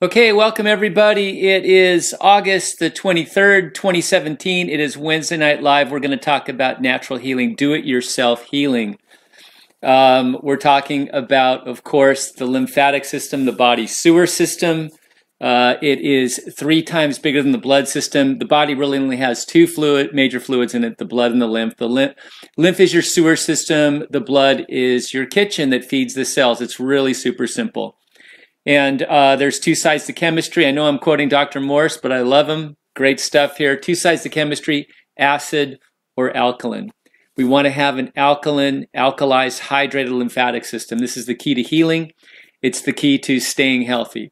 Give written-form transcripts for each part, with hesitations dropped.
Okay, welcome everybody. It is August the 23rd, 2017. It is Wednesday Night Live. We're going to talk about natural healing, do-it-yourself healing. We're talking about, of course, the lymphatic system, the body sewer system. It is 3 times bigger than the blood system. The body really only has 2 major fluids in it, the blood and the lymph. The lymph is your sewer system. The blood is your kitchen that feeds the cells. It's really super simple. And there's 2 sides to chemistry. I know I'm quoting Dr. Morse, but I love him. Great stuff here. 2 sides to chemistry, acid or alkaline. We want to have an alkaline, alkalized, hydrated lymphatic system. This is the key to healing. It's the key to staying healthy.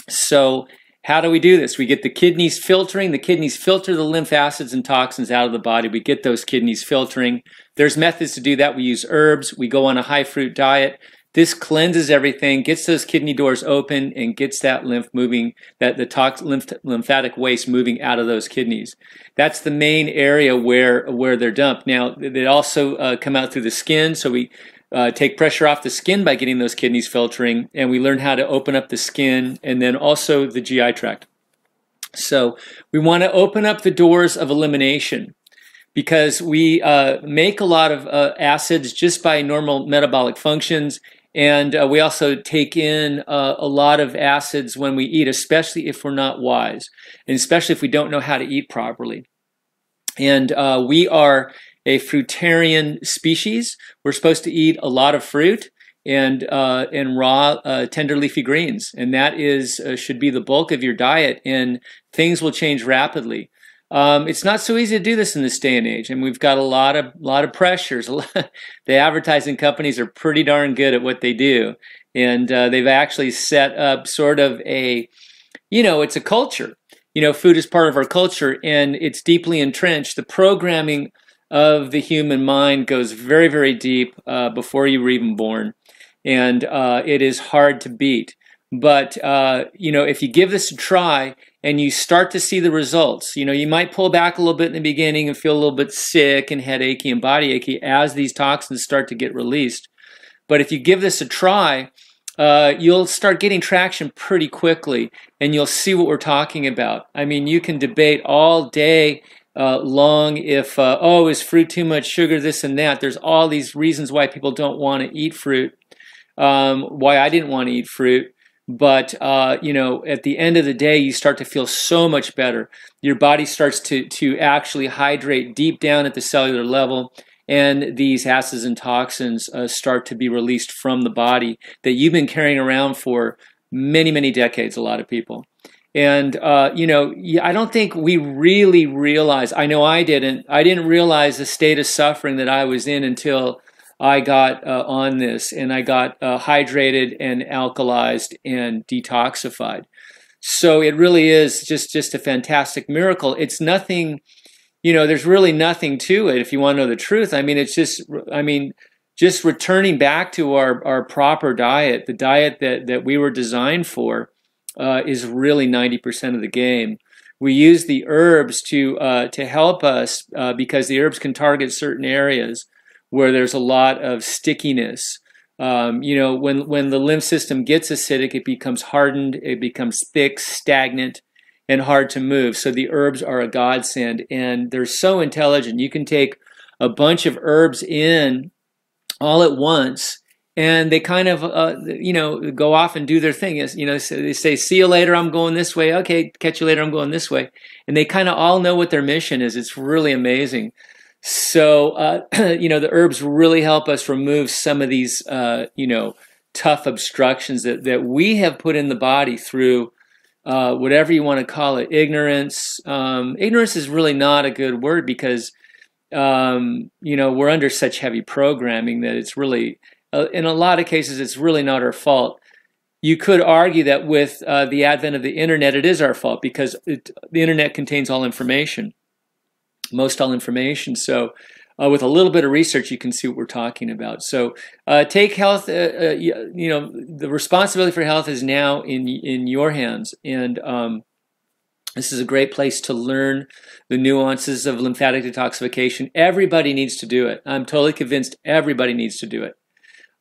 So how do we do this? We get the kidneys filtering. The kidneys filter the lymph acids and toxins out of the body. We get those kidneys filtering. There's methods to do that. We use herbs. We go on a high fruit diet. This cleanses everything, gets those kidney doors open, and gets that lymph moving, lymphatic waste moving out of those kidneys. That's the main area where they're dumped. Now, they also come out through the skin, so we take pressure off the skin by getting those kidneys filtering, and we learn how to open up the skin and then also the GI tract. So we want to open up the doors of elimination, because we make a lot of acids just by normal metabolic functions. And we also take in a lot of acids when we eat, especially if we're not wise, and especially if we don't know how to eat properly. And we are a fruitarian species. We're supposed to eat a lot of fruit and raw, tender leafy greens, and that is should be the bulk of your diet. And things will change rapidly. It's not so easy to do this in this day and age, and we've got a lot of pressures. The advertising companies are pretty darn good at what they do, and they've actually set up sort of a, it's a culture. Food is part of our culture, and it's deeply entrenched. The programming of the human mind goes very, very deep before you were even born, and it is hard to beat. But, if you give this a try and you start to see the results, you might pull back a little bit in the beginning and feel a little bit sick and headachy and body achy as these toxins start to get released. But if you give this a try, you'll start getting traction pretty quickly, and you'll see what we're talking about. I mean, you can debate all day long if, is fruit too much sugar, this and that. There's all these reasons why people don't want to eat fruit, why I didn't want to eat fruit. But, at the end of the day, you start to feel so much better. Your body starts to actually hydrate deep down at the cellular level, and these acids and toxins start to be released from the body that you've been carrying around for many, many decades, a lot of people. And, I don't think we really realize, I know I didn't realize the state of suffering that I was in until I got on this, and I got hydrated and alkalized and detoxified. So it really is just a fantastic miracle. It's nothing, there's really nothing to it if you want to know the truth. I mean, it's just returning back to our proper diet, the diet that we were designed for, is really 90% of the game. We use the herbs to help us because the herbs can target certain areas where there's a lot of stickiness. When the lymph system gets acidic, it becomes hardened, it becomes thick, stagnant, and hard to move. So the herbs are a godsend, and they're so intelligent. You can take a bunch of herbs in all at once, and they kind of, go off and do their thing. They say, see you later, I'm going this way. Okay, catch you later, I'm going this way. And they kind of all know what their mission is. It's really amazing. So, the herbs really help us remove some of these, tough obstructions that we have put in the body through whatever you want to call it, ignorance. Ignorance is really not a good word because, we're under such heavy programming that it's really, in a lot of cases, it's really not our fault. You could argue that with the advent of the internet, it is our fault because the internet contains all information. Most all information. So with a little bit of research, you can see what we're talking about. So take health, the responsibility for health is now in your hands. And this is a great place to learn the nuances of lymphatic detoxification. Everybody needs to do it. I'm totally convinced everybody needs to do it.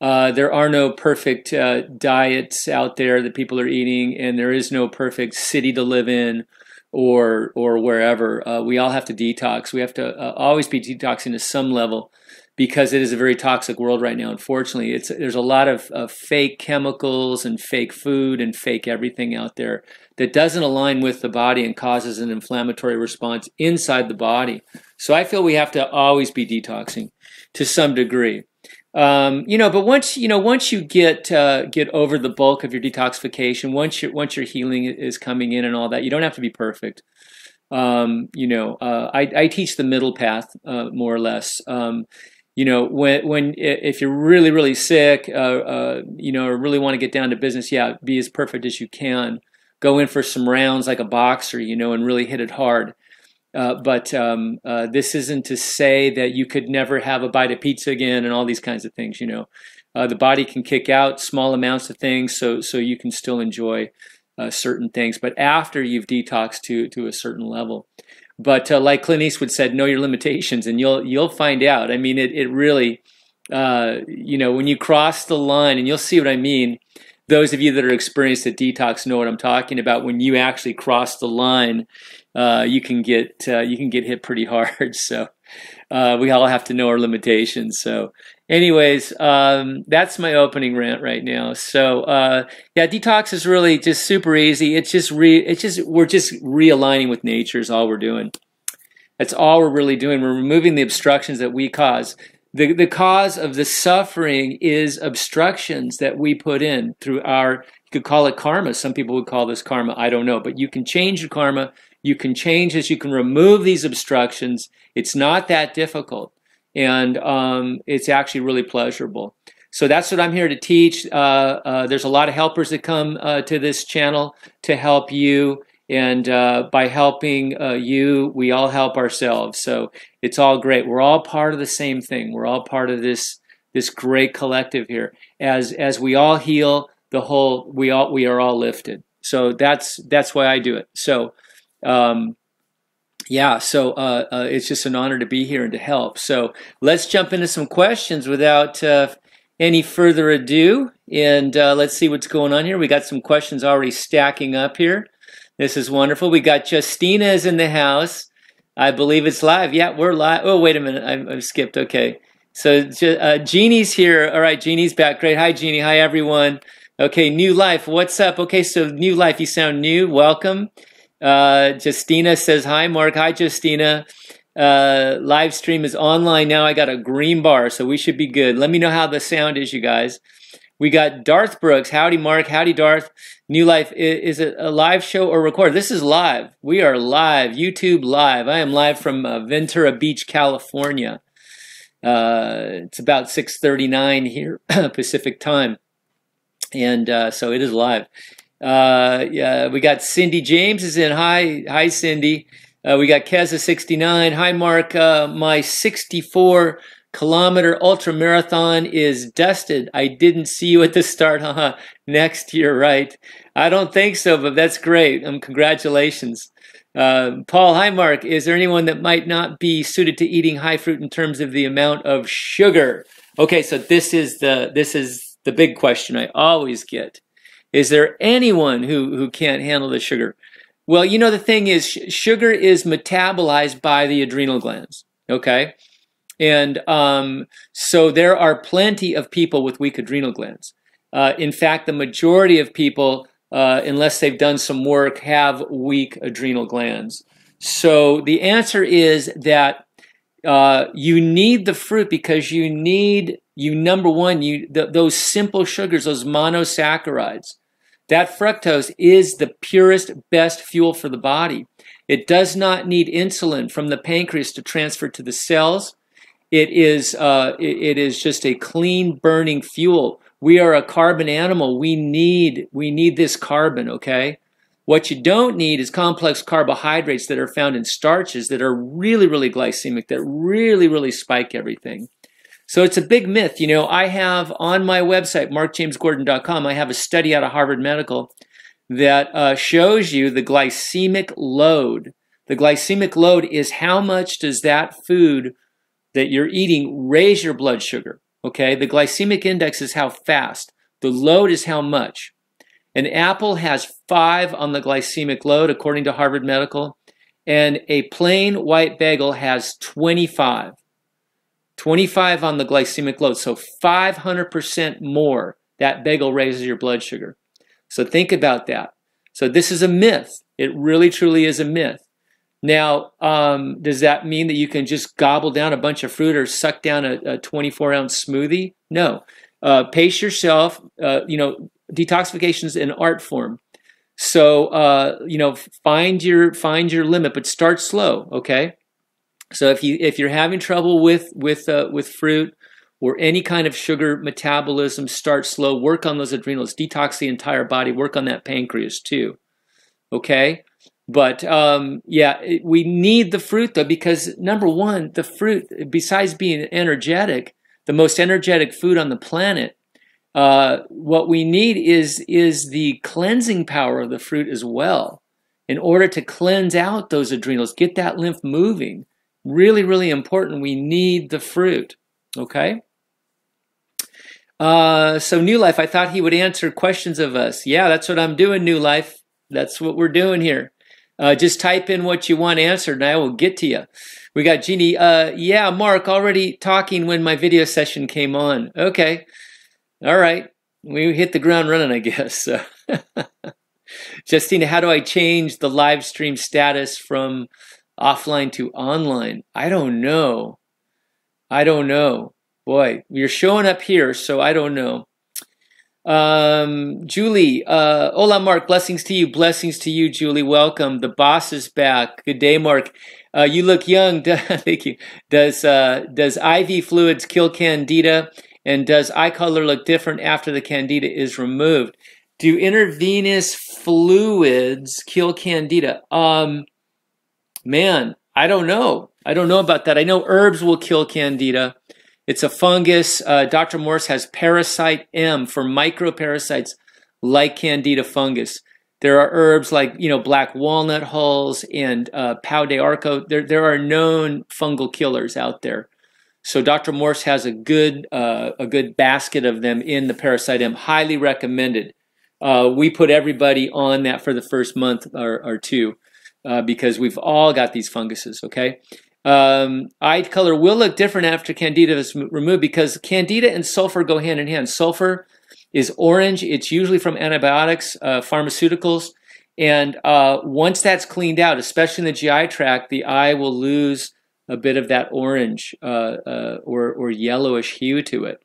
There are no perfect diets out there that people are eating, and there is no perfect city to live in or wherever. We all have to detox. We have to always be detoxing to some level because it is a very toxic world right now. Unfortunately, there's a lot of fake chemicals and fake food and fake everything out there that doesn't align with the body and causes an inflammatory response inside the body. So I feel we have to always be detoxing to some degree. But once you get over the bulk of your detoxification, once your healing is coming in and all that, you don't have to be perfect. I teach the middle path, more or less. If you're really, really sick, or really want to get down to business, yeah, be as perfect as you can. Go in for some rounds like a boxer, and really hit it hard. But this isn't to say that you could never have a bite of pizza again and all these kinds of things. The body can kick out small amounts of things, so you can still enjoy certain things. But after you've detoxed to a certain level, but like Clint Eastwood said, know your limitations, and you'll find out. I mean, it really, when you cross the line, and you'll see what I mean. Those of you that are experienced at detox know what I'm talking about. When you actually cross the line, you can get hit pretty hard. So we all have to know our limitations. So, anyways, that's my opening rant right now. So yeah, detox is really just super easy. We're just realigning with nature is all we're doing. That's all we're really doing. We're removing the obstructions that we cause. The cause of the suffering is obstructions that we put in through you could call it karma. Some people would call this karma. I don't know. But you can change your karma. You can change this. You can remove these obstructions. It's not that difficult. And it's actually really pleasurable. So that's what I'm here to teach. There's a lot of helpers that come to this channel to help you. And by helping you, we all help ourselves. So it's all great. We're all part of the same thing. We're all part of this great collective here. As we all heal, we are all lifted. So that's why I do it. So it's just an honor to be here and to help. So let's jump into some questions without any further ado, and let's see what's going on here. We got some questions already stacking up here. This is wonderful. We got Justina is in the house. I believe it's live. Yeah, we're live. Oh, wait a minute. I've skipped. Okay. So Jeannie's here. All right, Jeannie's back. Great. Hi, Jeannie. Hi, everyone. Okay, New Life. What's up? Okay, so New Life, you sound new. Welcome. Justina says, hi, Mark. Hi, Justina. Live stream is online now. I got a green bar, so we should be good. Let me know how the sound is, you guys. We got Darth Brooks. Howdy, Mark. Howdy, Darth. New Life, is it a live show or recorded? This is live. We are live. YouTube live. I am live from Ventura Beach, California. It's about 6:39 here, Pacific time. And so it is live. Yeah, we got Cindy James is in. Hi, Cindy. We got Keza69. Hi, Mark. My 64-kilometer ultra marathon is dusted. I didn't see you at the start. Next year, right? I don't think so, but that's great. Congratulations. Paul, hi, Mark. Is there anyone that might not be suited to eating high fruit in terms of the amount of sugar? Okay, so this is the big question I always get. Is there anyone who can't handle the sugar? Well, the thing is, sugar is metabolized by the adrenal glands, okay? And so there are plenty of people with weak adrenal glands. In fact, the majority of people, unless they've done some work, have weak adrenal glands. So the answer is that you need the fruit because number one, those simple sugars, those monosaccharides. That fructose is the purest, best fuel for the body. It does not need insulin from the pancreas to transfer to the cells. It is just a clean burning fuel. We are a carbon animal. We need this carbon, okay? What you don't need is complex carbohydrates that are found in starches that are really, really glycemic, that really, really spike everything. So it's a big myth. I have on my website, MarkJamesGordon.com, I have a study out of Harvard Medical that shows you the glycemic load. The glycemic load is how much does that food that you're eating raise your blood sugar, Okay, the glycemic index is how fast. The load is how much. An apple has 5 on the glycemic load, according to Harvard Medical, and a plain white bagel has 25. 25 on the glycemic load, so 500% more. That bagel raises your blood sugar. So think about that. So this is a myth. It really, truly is a myth. Now, does that mean that you can just gobble down a bunch of fruit or suck down a 24-ounce smoothie? No. Pace yourself. Detoxification is an art form. So, find your limit, but start slow. Okay. So if you're having trouble with fruit or any kind of sugar metabolism, start slow. Work on those adrenals. Detox the entire body. Work on that pancreas too. Okay. But we need the fruit though, because number one, the fruit, besides being energetic, the most energetic food on the planet, what we need is the cleansing power of the fruit as well, in order to cleanse out those adrenals, get that lymph moving. Really, really important. We need the fruit. Okay. So New Life, I thought he would answer questions of us. Yeah, that's what I'm doing, New Life. That's what we're doing here. Just type in what you want answered and I will get to you. We got Jeannie. Yeah, Mark, already talking when my video session came on. Okay. All right. We hit the ground running, I guess. So. Justina, how do I change the live stream status from offline to online? I don't know. Boy, you're showing up here, so I don't know. Julie, hola, Mark. Blessings to you, Julie. Welcome. The boss is back. Good day, Mark. You look young. Thank you. Does IV fluids kill candida? And does eye color look different after the candida is removed? Do intravenous fluids kill candida? Man, I don't know. I don't know about that. I know herbs will kill candida. It's a fungus. Dr. Morse has parasite M for microparasites like candida fungus. There are herbs like, black walnut hulls and pau de arco. There are known fungal killers out there. So Dr. Morse has a good basket of them in the parasite M. Highly recommended. We put everybody on that for the first month or two because we've all got these funguses. Okay. Eye color will look different after candida is removed because candida and sulfur go hand in hand. Sulfur is orange. It's usually from antibiotics, pharmaceuticals. And once that's cleaned out, especially in the GI tract, the eye will lose a bit of that orange or yellowish hue to it,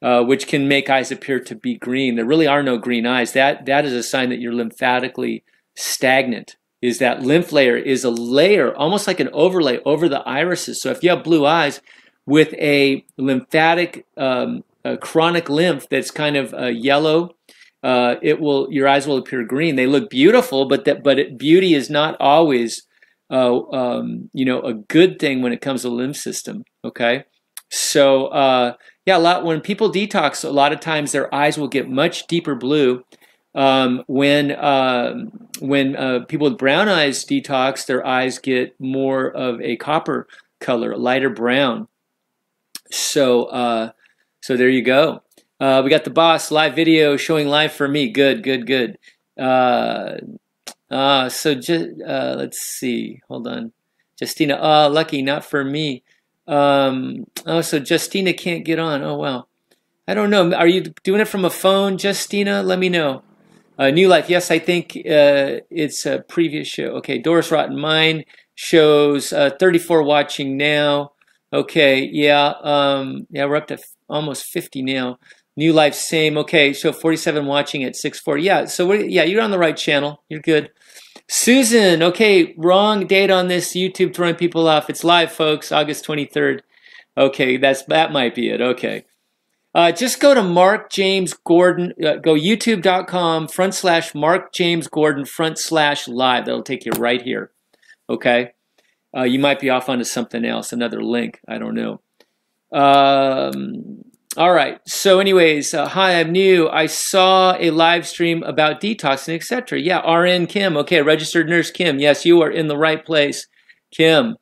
which can make eyes appear to be green. There really are no green eyes. That is a sign that you're lymphatically stagnant. Is that lymph layer is a layer, almost like an overlay over the irises. So if you have blue eyes with a lymphatic chronic lymph that's kind of yellow, your eyes will appear green. They look beautiful, but beauty is not always a good thing when it comes to the lymph system. Okay, so when people detox, a lot of times their eyes will get much deeper blue. When people with brown eyes detox, their eyes get more of a copper color, a lighter brown. So there you go. We got the boss live video showing live for me. Good. Let's see. Hold on. Justina, lucky, not for me. So Justina can't get on. Oh, wow. I don't know. Are you doing it from a phone, Justina? Let me know. New Life, yes, I think it's a previous show. Okay, Doris Rotten, mine shows 34 watching now. Okay, we're up to almost 50 now. New Life, same. Okay, so 47 watching at 6:40. Yeah, so you're on the right channel. You're good. Susan, okay, wrong date on this YouTube throwing people off. It's live, folks, August 23rd. Okay, that might be it. Okay. Just go to MarkJamesGordon, go youtube.com/MarkJamesGordon/live. That'll take you right here. Okay. You might be off onto something else, another link. I don't know. All right. So anyways, hi, I'm new. I saw a live stream about detoxing, etc. Yeah, RN Kim. Okay, registered nurse Kim. Yes, you are in the right place, Kim.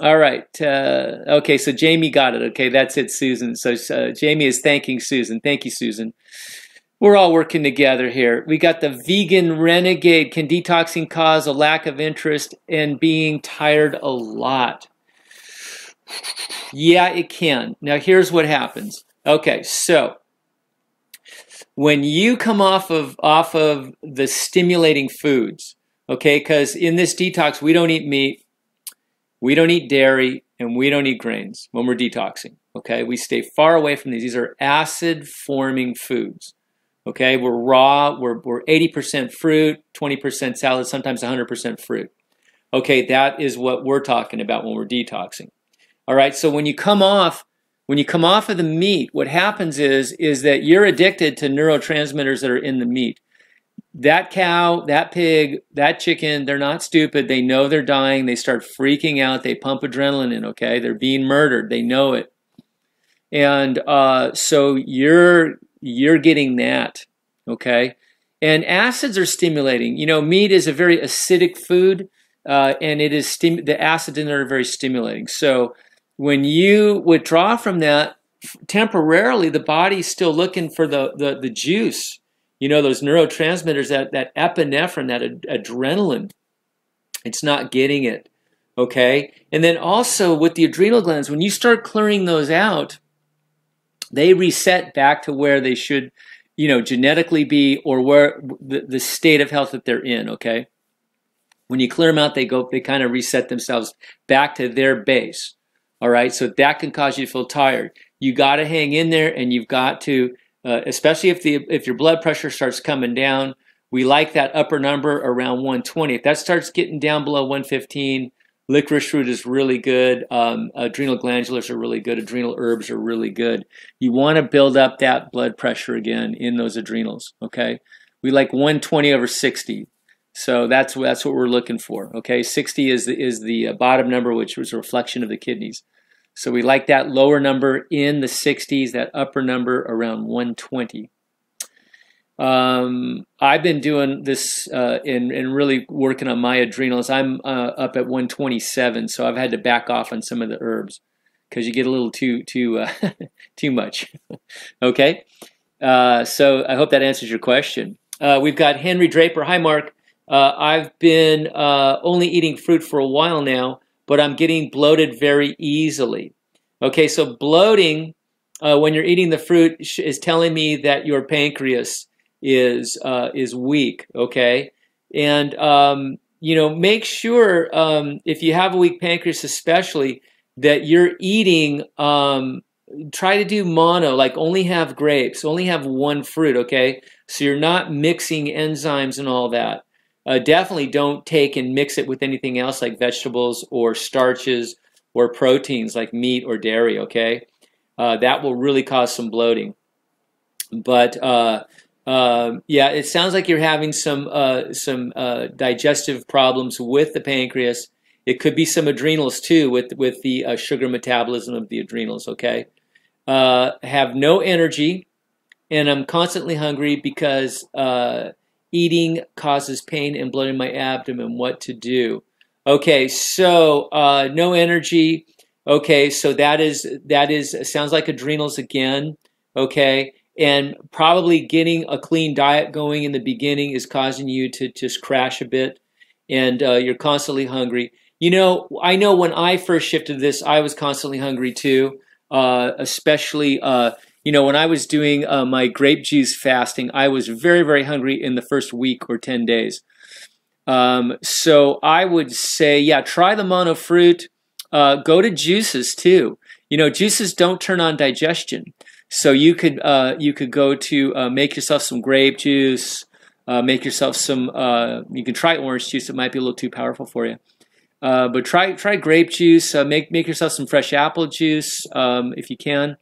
All right. Okay, so Jamie got it. Okay, that's it, Susan. So Jamie is thanking Susan. Thank you, Susan. We're all working together here. We got the vegan renegade. Can detoxing cause a lack of interest and being tired a lot? Yeah, it can. Now, here's what happens. Okay, so when you come off of the stimulating foods, okay, because in this detox, we don't eat meat, we don't eat dairy, and we don't eat grains when we're detoxing, okay? We stay far away from these. These are acid-forming foods, okay? We're raw, we're 80% fruit, 20% salad, sometimes 100% fruit. Okay, that is what we're talking about when we're detoxing. All right, so when you come off of the meat, what happens is that you're addicted to neurotransmitters that are in the meat. That cow, that pig, that chicken, they're not stupid. They know they're dying. They start freaking out. They pump adrenaline in, okay? They're being murdered. They know it. And so you're getting that, okay? And acids are stimulating. You know, meat is a very acidic food, and it is the acids in there are very stimulating. So when you withdraw from that, temporarily the body's still looking for the juice. You know, those neurotransmitters, that epinephrine, that adrenaline, it's not getting it, okay? And then also with the adrenal glands, when you start clearing those out, they reset back to where they should, you know, genetically be, or where the state of health that they're in, okay? When you clear them out, they kind of reset themselves back to their base, all right? So that can cause you to feel tired. You got to hang in there, and you've got to, especially if your blood pressure starts coming down. We like that upper number around 120. If that starts getting down below 115, licorice root is really good. Adrenal glandulars are really good. Adrenal herbs are really good. You want to build up that blood pressure again in those adrenals, okay? We like 120 over 60. So that's what we're looking for, okay? 60 is the bottom number, which was a reflection of the kidneys. So we like that lower number in the 60s, that upper number around 120. I've been doing this and really working on my adrenals. I'm up at 127, so I've had to back off on some of the herbs because you get a little too much. Okay, so I hope that answers your question. We've got Henry Draper. Hi, Mark. I've been only eating fruit for a while now, but I'm getting bloated very easily. Okay, so bloating when you're eating the fruit is telling me that your pancreas is weak. Okay, and you know, make sure if you have a weak pancreas, especially, that you're eating. Try to do mono, like only have grapes, only have one fruit. Okay, so you're not mixing enzymes and all that. Definitely don't take and mix it with anything else like vegetables or starches or proteins like meat or dairy, okay? That will really cause some bloating. But yeah, it sounds like you're having some digestive problems with the pancreas. It could be some adrenals too with the sugar metabolism of the adrenals, okay? Have no energy, and I'm constantly hungry because eating causes pain and blood in my abdomen. What to do? Okay, so no energy. Okay, so that sounds like adrenals again. Okay, and probably getting a clean diet going in the beginning is causing you to just crash a bit, and you're constantly hungry. You know, I know when I first shifted this, I was constantly hungry too, especially. You know, when I was doing my grape juice fasting, I was very, very hungry in the first week or 10 days. So I would say, yeah, try the mono fruit. Go to juices too. You know, juices don't turn on digestion. So you could go to make yourself some grape juice. Make yourself some. You can try orange juice. It might be a little too powerful for you. But try grape juice. Make yourself some fresh apple juice if you can.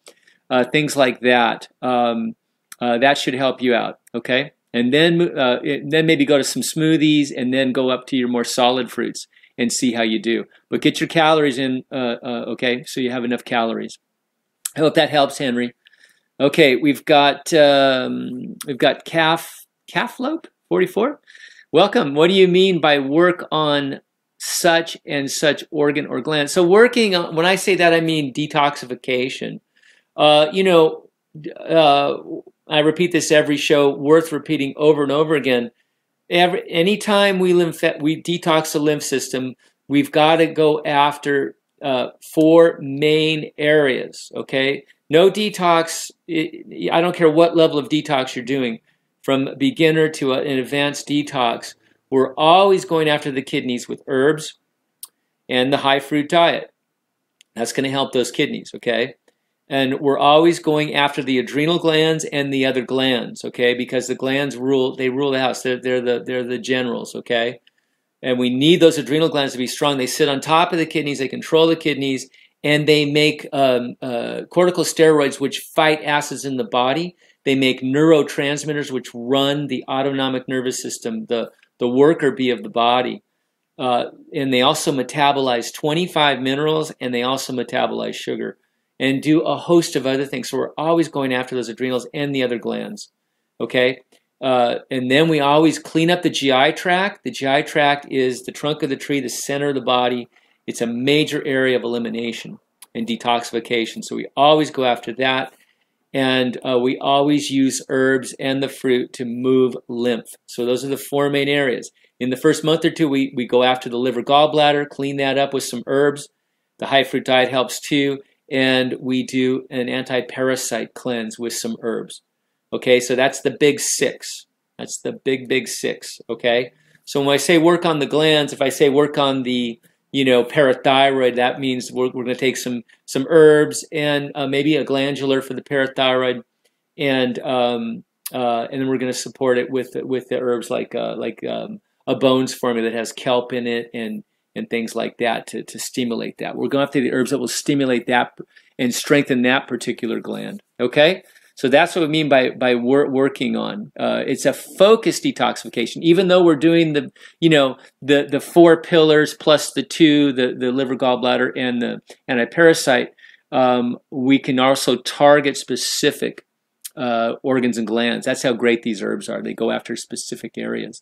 Things like that. That should help you out, okay? And then maybe go to some smoothies, and then go up to your more solid fruits and see how you do. But get your calories in, okay? So you have enough calories. I hope that helps, Henry. Okay, we've got Calflope 44. Welcome. What do you mean by work on such and such organ or gland. So working on, when I say that, I mean detoxification. You know, I repeat this every show, worth repeating over and over again. Anytime we detox the lymph system, we've got to go after 4 main areas, okay? No detox, I don't care what level of detox you're doing, from beginner to an advanced detox, we're always going after the kidneys with herbs and the high fruit diet. That's going to help those kidneys, okay? And we're always going after the adrenal glands and the other glands, okay? Because the glands rule the house. They're the generals, okay? And we need those adrenal glands to be strong. They sit on top of the kidneys. They control the kidneys, and they make corticosteroids, which fight acids in the body. They make neurotransmitters, which run the autonomic nervous system, the worker bee of the body. And they also metabolize 25 minerals, and they also metabolize sugar and do a host of other things. So we're always going after those adrenals and the other glands, okay? And then we always clean up the GI tract. The GI tract is the trunk of the tree, the center of the body. It's a major area of elimination and detoxification. So we always go after that. And we always use herbs and the fruit to move lymph. So those are the 4 main areas. In the first month or 2, we go after the liver gallbladder, clean that up with some herbs. The high fruit diet helps too. And we do an anti-parasite cleanse with some herbs. Okay, so that's the big 6. That's the big 6, okay? So when I say work on the glands, if I say work on the, you know, parathyroid, that means we're going to take some herbs and maybe a glandular for the parathyroid, and then we're going to support it with the herbs like a bones formula that has kelp in it and things like that to stimulate that. We're going after the herbs that will stimulate that and strengthen that particular gland. Okay, so that's what we mean by working on. It's a focused detoxification. Even though we're doing the 4 pillars plus the 2, the liver gallbladder and the anti-parasite, we can also target specific organs and glands. That's how great these herbs are. They go after specific areas.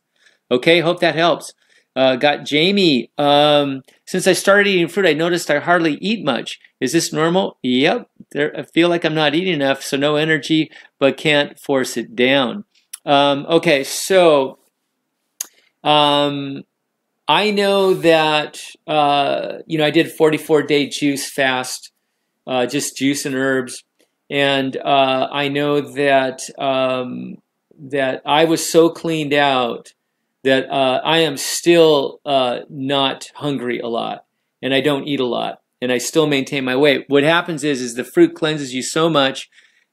Okay, hope that helps. Got Jamie. Since I started eating fruit, I noticed I hardly eat much. Is this normal? Yep. I feel like I'm not eating enough, so no energy, but can't force it down. Okay, so I know that I did 44-day juice fast, just juice and herbs, and I know that that I was so cleaned out that I am still not hungry a lot, and I don't eat a lot, and I still maintain my weight. What happens is the fruit cleanses you so much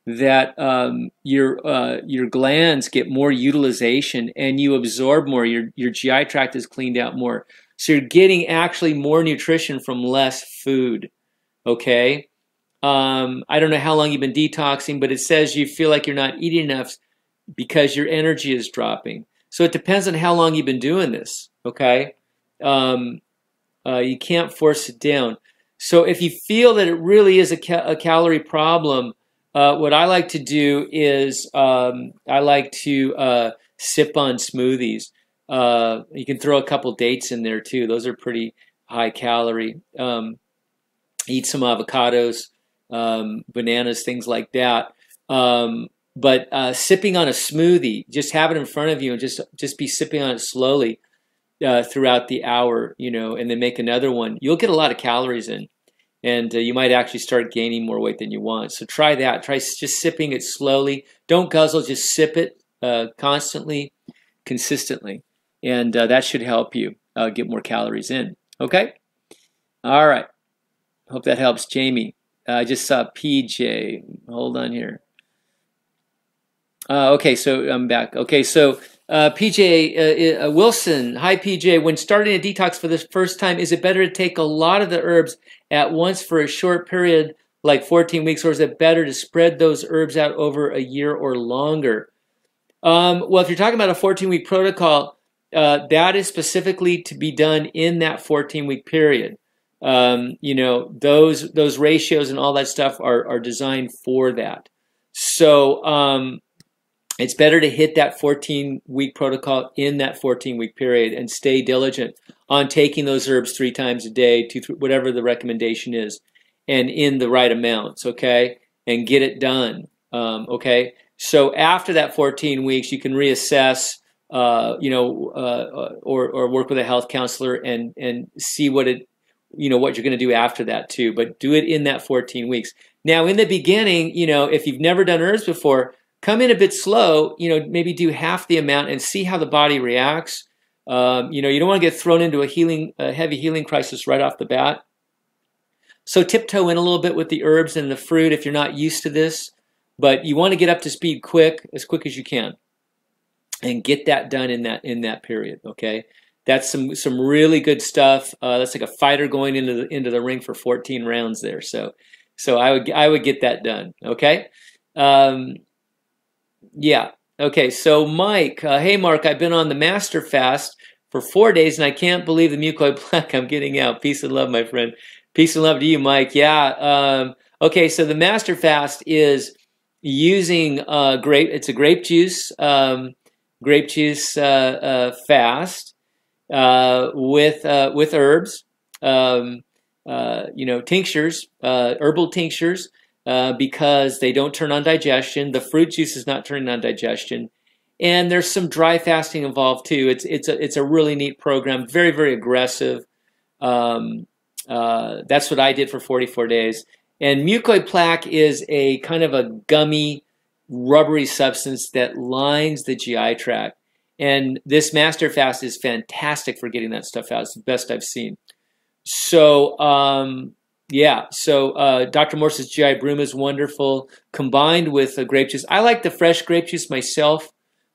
that your glands get more utilization and you absorb more. Your GI tract is cleaned out more, so you're getting actually more nutrition from less food. Okay, I don't know how long you've been detoxing, but it says you feel like you're not eating enough because your energy is dropping. So it depends on how long you've been doing this, okay? You can't force it down. So if you feel that it really is a calorie problem, what I like to do is I like to sip on smoothies. You can throw a couple dates in there too. Those are pretty high calorie. Eat some avocados, bananas, things like that. But sipping on a smoothie, just have it in front of you and just be sipping on it slowly throughout the hour, and then make another one. You'll get a lot of calories in, and you might actually start gaining more weight than you want. So try that. Try just sipping it slowly. Don't guzzle, just sip it constantly, consistently, and that should help you get more calories in. Okay? All right. Hope that helps, Jamie. I just saw PJ. Hold on here. Okay, so I'm back. Okay, so PJ Wilson. Hi, PJ. When starting a detox for the first time, is it better to take a lot of the herbs at once for a short period, like 14 weeks, or is it better to spread those herbs out over a year or longer? Well, if you're talking about a 14-week protocol, that is specifically to be done in that 14-week period. Those ratios and all that stuff are designed for that. So It's better to hit that 14-week protocol in that 14-week period and stay diligent on taking those herbs 3 times a day, whatever the recommendation is, and in the right amounts, okay? And get it done, okay? So after that 14 weeks, you can reassess, or work with a health counselor and see what what you're going to do after that too. But do it in that 14 weeks. Now, in the beginning, if you've never done herbs before, come in a bit slow, maybe do half the amount and see how the body reacts. You don't want to get thrown into a heavy healing crisis right off the bat. So tiptoe in a little bit with the herbs and the fruit if you're not used to this, but you want to get up to speed as quick as you can, and get that done in that period. Okay, that's some really good stuff. That's like a fighter going into the ring for 14 rounds there. So I would get that done. Okay. Yeah. Okay. So Mike, hey Mark, I've been on the master fast for 4 days and I can't believe the mucoid plaque I'm getting out. Peace and love, my friend. Peace and love to you, Mike. Yeah. Okay. So the master fast is using it's a grape juice fast with herbs, tinctures, herbal tinctures. Because they don't turn on digestion. The fruit juice is not turning on digestion. And there's some dry fasting involved too. It's a really neat program, very, very aggressive. That's what I did for 44 days. And mucoid plaque is a kind of a gummy, rubbery substance that lines the GI tract. And this master fast is fantastic for getting that stuff out. It's the best I've seen. So, yeah, so Dr. Morse's GI Broom is wonderful, combined with grape juice. I like the fresh grape juice myself.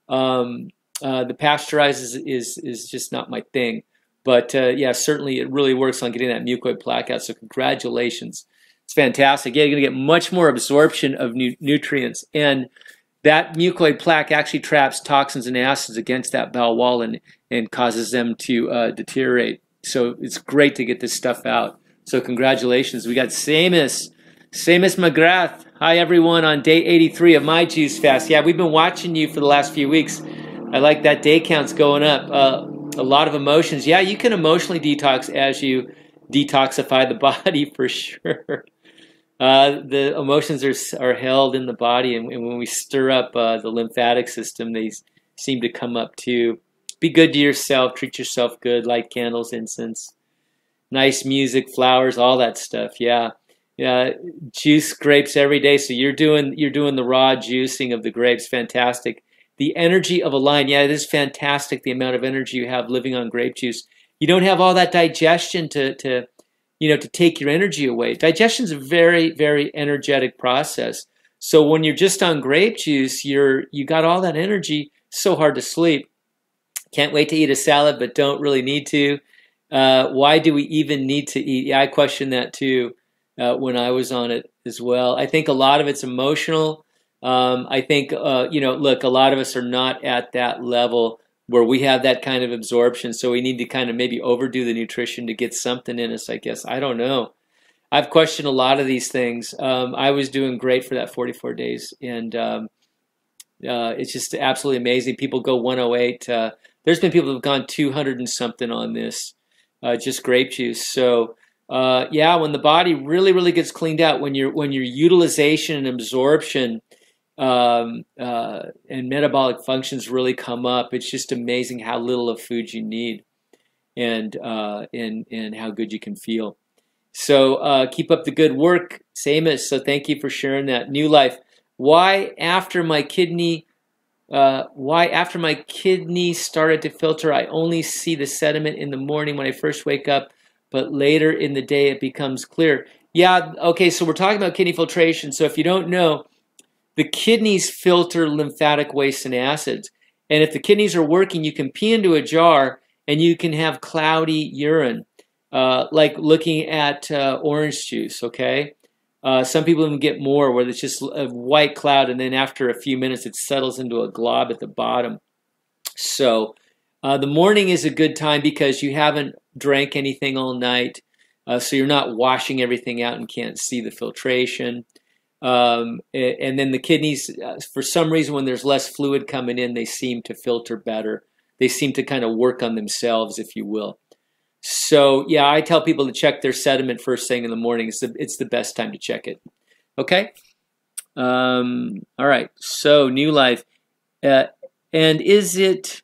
The pasteurized is just not my thing. But yeah, certainly it really works on getting that mucoid plaque out. So congratulations. It's fantastic. Yeah, you're going to get much more absorption of nutrients. And that mucoid plaque actually traps toxins and acids against that bowel wall and causes them to deteriorate. So it's great to get this stuff out. So congratulations. We got Seamus McGrath. Hi, everyone, on day 83 of my juice fast. Yeah, we've been watching you for the last few weeks. I like that day count's going up. A lot of emotions. Yeah, you can emotionally detox as you detoxify the body for sure. The emotions are held in the body, and when we stir up the lymphatic system, they seem to come up too. Be good to yourself. Treat yourself good. Light candles, incense. Nice music, flowers, all that stuff. Yeah, yeah. Juice grapes every day. So you're doing the raw juicing of the grapes. Fantastic. The energy of a lion. Yeah, it is fantastic. The amount of energy you have living on grape juice. You don't have all that digestion to take your energy away. Digestion is a very, very energetic process. So when you're just on grape juice, you got all that energy. So hard to sleep. Can't wait to eat a salad, but don't really need to. Why do we even need to eat? Yeah, I questioned that too when I was on it as well. I think a lot of it's emotional. I think, look, a lot of us are not at that level where we have that kind of absorption. So we need to kind of maybe overdo the nutrition to get something in us, I guess. I don't know. I've questioned a lot of these things. I was doing great for that 44 days. And it's just absolutely amazing. People go 108. There's been people who have gone 200 and something on this. Just grape juice. So yeah, when the body really, really gets cleaned out, when your utilization and absorption and metabolic functions really come up, it's just amazing how little of food you need, and how good you can feel. So keep up the good work, Seamus. So thank you for sharing that. New Life. Why after my kidney started to filter, I only see the sediment in the morning when I first wake up, but later in the day it becomes clear. Yeah, okay, so we're talking about kidney filtration. So if you don't know, the kidneys filter lymphatic waste and acids. And if the kidneys are working, you can pee into a jar and you can have cloudy urine, like looking at orange juice, okay? Some people even get more, where it's just a white cloud, and then after a few minutes it settles into a glob at the bottom. So the morning is a good time because you haven't drank anything all night, so you're not washing everything out and can't see the filtration. And then the kidneys, for some reason, when there's less fluid coming in, they seem to filter better. They seem to kind of work on themselves, if you will. So yeah, I tell people to check their sediment first thing in the morning. It's the best time to check it. Okay. All right. So New Life, and is it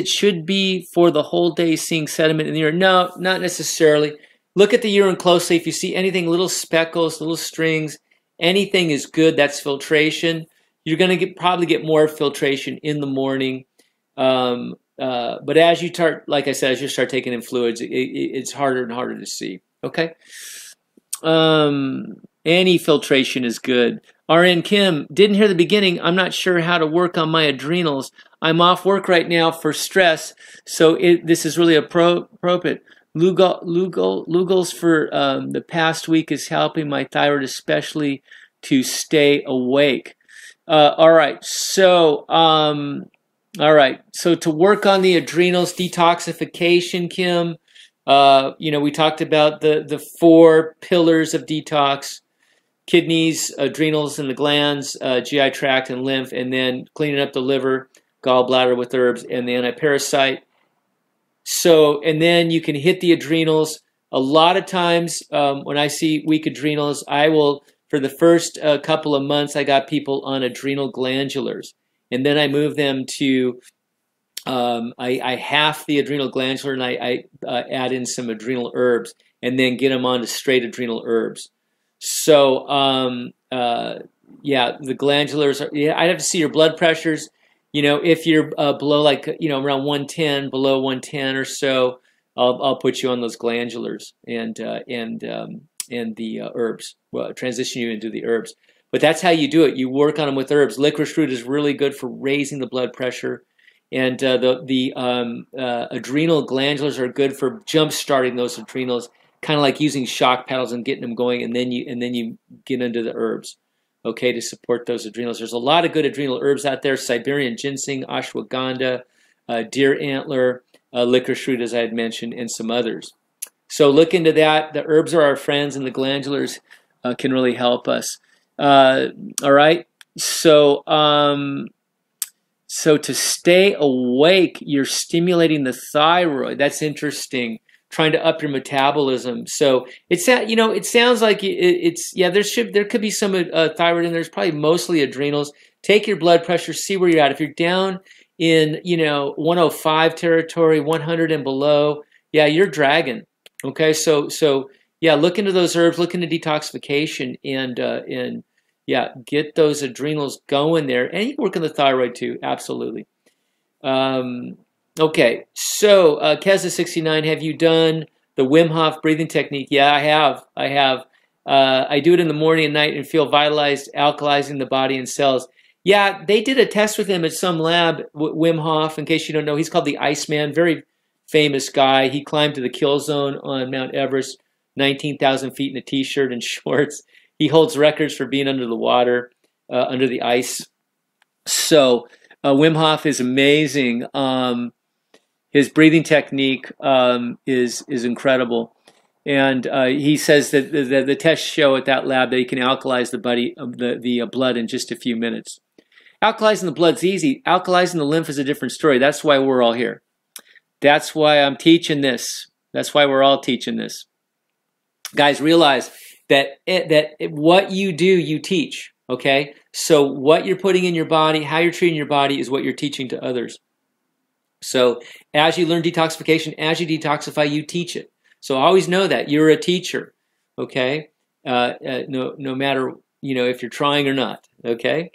should be for the whole day seeing sediment in the urine? No, not necessarily. Look at the urine closely. If you see anything, little speckles, little strings, anything is good. That's filtration. You're going to probably get more filtration in the morning. But as you start, like I said, as you start taking in fluids, it's harder and harder to see. Okay. Any filtration is good. RN Kim, didn't hear the beginning. I'm not sure how to work on my adrenals. I'm off work right now for stress, so this is really appropriate. Lugol's for the past week is helping my thyroid, especially to stay awake. All right, so to work on the adrenals, detoxification, Kim. We talked about the 4 pillars of detox: kidneys, adrenals and the glands, GI tract and lymph, and then cleaning up the liver, gallbladder with herbs, and the antiparasite. So, and then you can hit the adrenals. A lot of times when I see weak adrenals, I will, for the first couple of months, I got people on adrenal glandulars. And then I move them to, I half the adrenal glandular and I add in some adrenal herbs and then get them onto straight adrenal herbs. So, yeah, the glandulars, I'd have to see your blood pressures. If you're below around 110, below 110 or so, I'll put you on those glandulars and the herbs. Well, transition you into the herbs. But that's how you do it. You work on them with herbs. Licorice root is really good for raising the blood pressure, and the adrenal glandulars are good for jump starting those adrenals, kind of like using shock paddles and getting them going, and then you get into the herbs. Okay, to support those adrenals. There's a lot of good adrenal herbs out there: Siberian ginseng, ashwagandha, deer antler, licorice root, as I had mentioned, and some others. So look into that. The herbs are our friends, and the glandulars can really help us. All right. So to stay awake, you're stimulating the thyroid. That's interesting. Trying to up your metabolism. So it sounds like there could be some thyroid in there. There's probably mostly adrenals. Take your blood pressure, see where you're at. If you're down in 105 territory, 100 and below, yeah, you're dragging. Okay, so yeah, look into those herbs, look into detoxification, and yeah, get those adrenals going there, and you can work on the thyroid too. Absolutely. Okay, so Keza69, have you done the Wim Hof breathing technique? Yeah, I have. I do it in the morning and night and feel vitalized, alkalizing the body and cells. Yeah, they did a test with him at some lab, Wim Hof. In case you don't know, he's called the Iceman, very famous guy. He climbed to the kill zone on Mount Everest, 19,000 feet in a t-shirt and shorts. He holds records for being under the water, under the ice. So Wim Hof is amazing. His breathing technique is incredible, and he says that the tests show at that lab that he can alkalize the blood in just a few minutes. Alkalizing the blood's easy. Alkalizing the lymph is a different story. That's why we're all here. That's why I'm teaching this. That's why we're all teaching this. Guys, realize that what you do, you teach. Okay, so what you're putting in your body, how you're treating your body, is what you're teaching to others. So as you learn detoxification, as you detoxify, you teach it. So always know that you're a teacher, okay? No matter if you're trying or not, okay?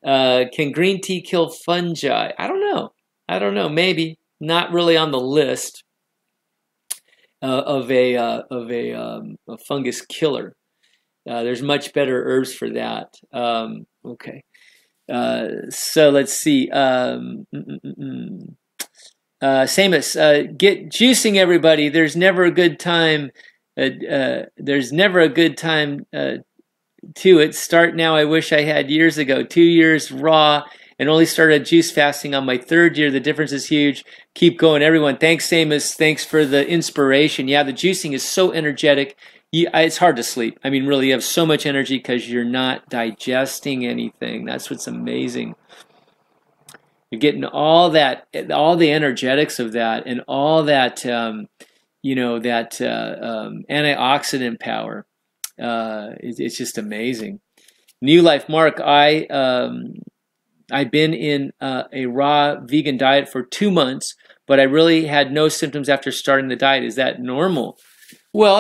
Can green tea kill fungi? I don't know. Maybe not really on the list of a fungus killer. There's much better herbs for that. Okay. So let's see. Samus, get juicing, everybody. There's never a good time. There's never a good time to it. Start now. I wish I had years ago. 2 years raw and only started juice fasting on my 3rd year. The difference is huge. Keep going, everyone. Thanks, Samus. Thanks for the inspiration. Yeah, the juicing is so energetic. it's hard to sleep. I mean, really, you have so much energy because you're not digesting anything. That's what's amazing. You're getting all the energetics of that, and all that, antioxidant power. It's just amazing. New Life, Mark. I've been in a raw vegan diet for 2 months, but I really had no symptoms after starting the diet. Is that normal? Well,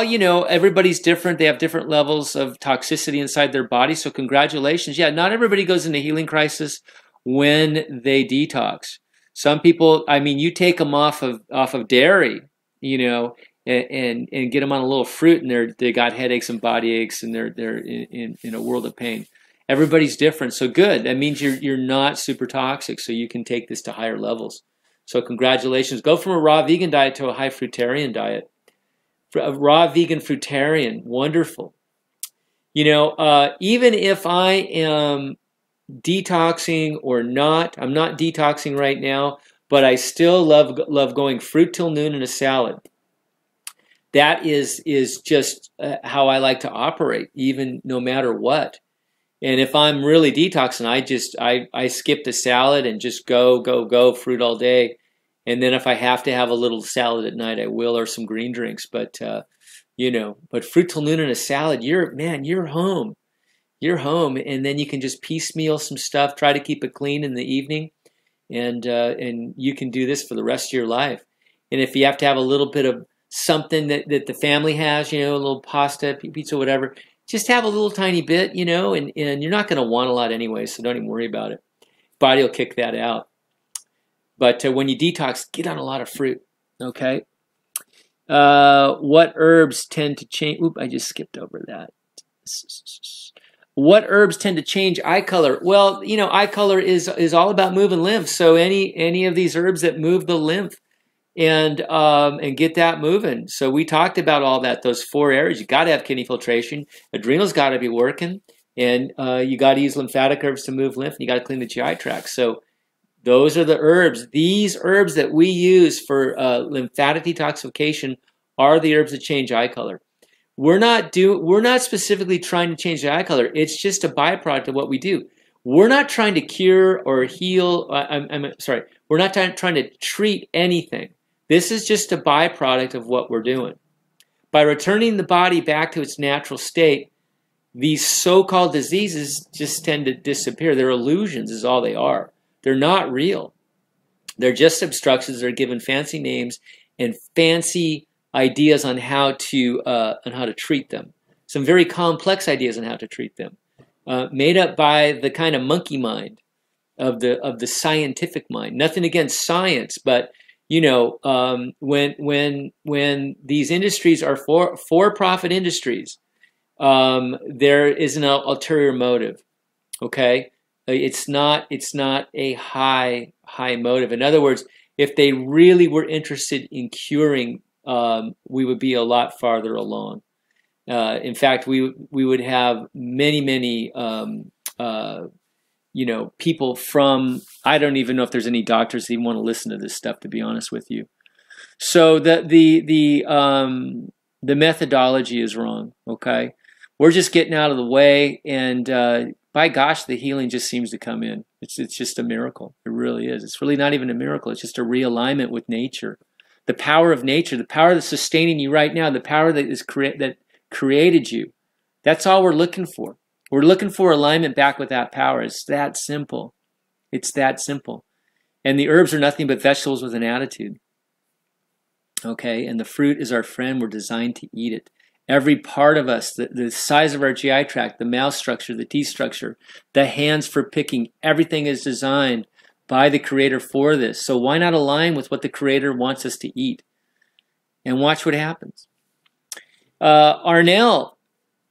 everybody's different. They have different levels of toxicity inside their body. So congratulations. Yeah, not everybody goes into healing crisis when they detox. Some people, I mean, you take them off of dairy, and get them on a little fruit, and they got headaches and body aches, and they're in a world of pain. Everybody's different. So good. That means you're not super toxic, so you can take this to higher levels. So congratulations. Go from a raw vegan diet to a high fruitarian diet. A raw vegan fruitarian, wonderful. Even if I am detoxing or not, I'm not detoxing right now, but I still love going fruit till noon in a salad. That is just how I like to operate, even no matter what. And if I'm really detoxing, I skip the salad and just go fruit all day. And then if I have to have a little salad at night, I will, or some green drinks. But fruit till noon in a salad, you're home. You're home, and then you can just piecemeal some stuff. Try to keep it clean in the evening, and you can do this for the rest of your life. And if you have to have a little bit of something that the family has, a little pasta, pizza, whatever, just have a little tiny bit, and you're not going to want a lot anyway, so don't even worry about it. Body will kick that out. But when you detox, get on a lot of fruit, okay? What herbs tend to change? Oop, I just skipped over that. What herbs tend to change eye color? Well, eye color is all about moving lymph. So any of these herbs that move the lymph and get that moving. So we talked about all that, those 4 areas. You got to have kidney filtration. Adrenal's got to be working, and you got to use lymphatic herbs to move lymph, and you got to clean the GI tract. So those are the herbs. These herbs that we use for lymphatic detoxification are the herbs that change eye color. We're not specifically trying to change the eye color. It's just a byproduct of what we do. We're not trying to cure or heal. We're not trying to treat anything. This is just a byproduct of what we're doing. By returning the body back to its natural state, these so-called diseases just tend to disappear. They're illusions is all they are. They're not real. They're just obstructions that are given fancy names and fancy ideas on how to treat them. Some very complex ideas on how to treat them, made up by the kind of monkey mind of the scientific mind. Nothing against science, but when these industries are for-profit industries, there is an ulterior motive. Okay, it's not a high motive. In other words, if they really were interested in curing, we would be a lot farther along. In fact, we would have many people from, I don't even know if there's any doctors that even want to listen to this stuff, to be honest with you. So the methodology is wrong. Okay, we're just getting out of the way, and by gosh, the healing just seems to come in. It's just a miracle. It really is. It's really not even a miracle. It's just a realignment with nature. The power of nature, the power that's sustaining you right now, the power that created you. That's all we're looking for. We're looking for alignment back with that power. It's that simple. It's that simple. And the herbs are nothing but vegetables with an attitude. Okay, and the fruit is our friend. We're designed to eat it. Every part of us, the size of our GI tract, the mouth structure, the teeth structure, the hands for picking, everything is designed by the Creator for this. So why not align with what the Creator wants us to eat? And watch what happens. Arnell,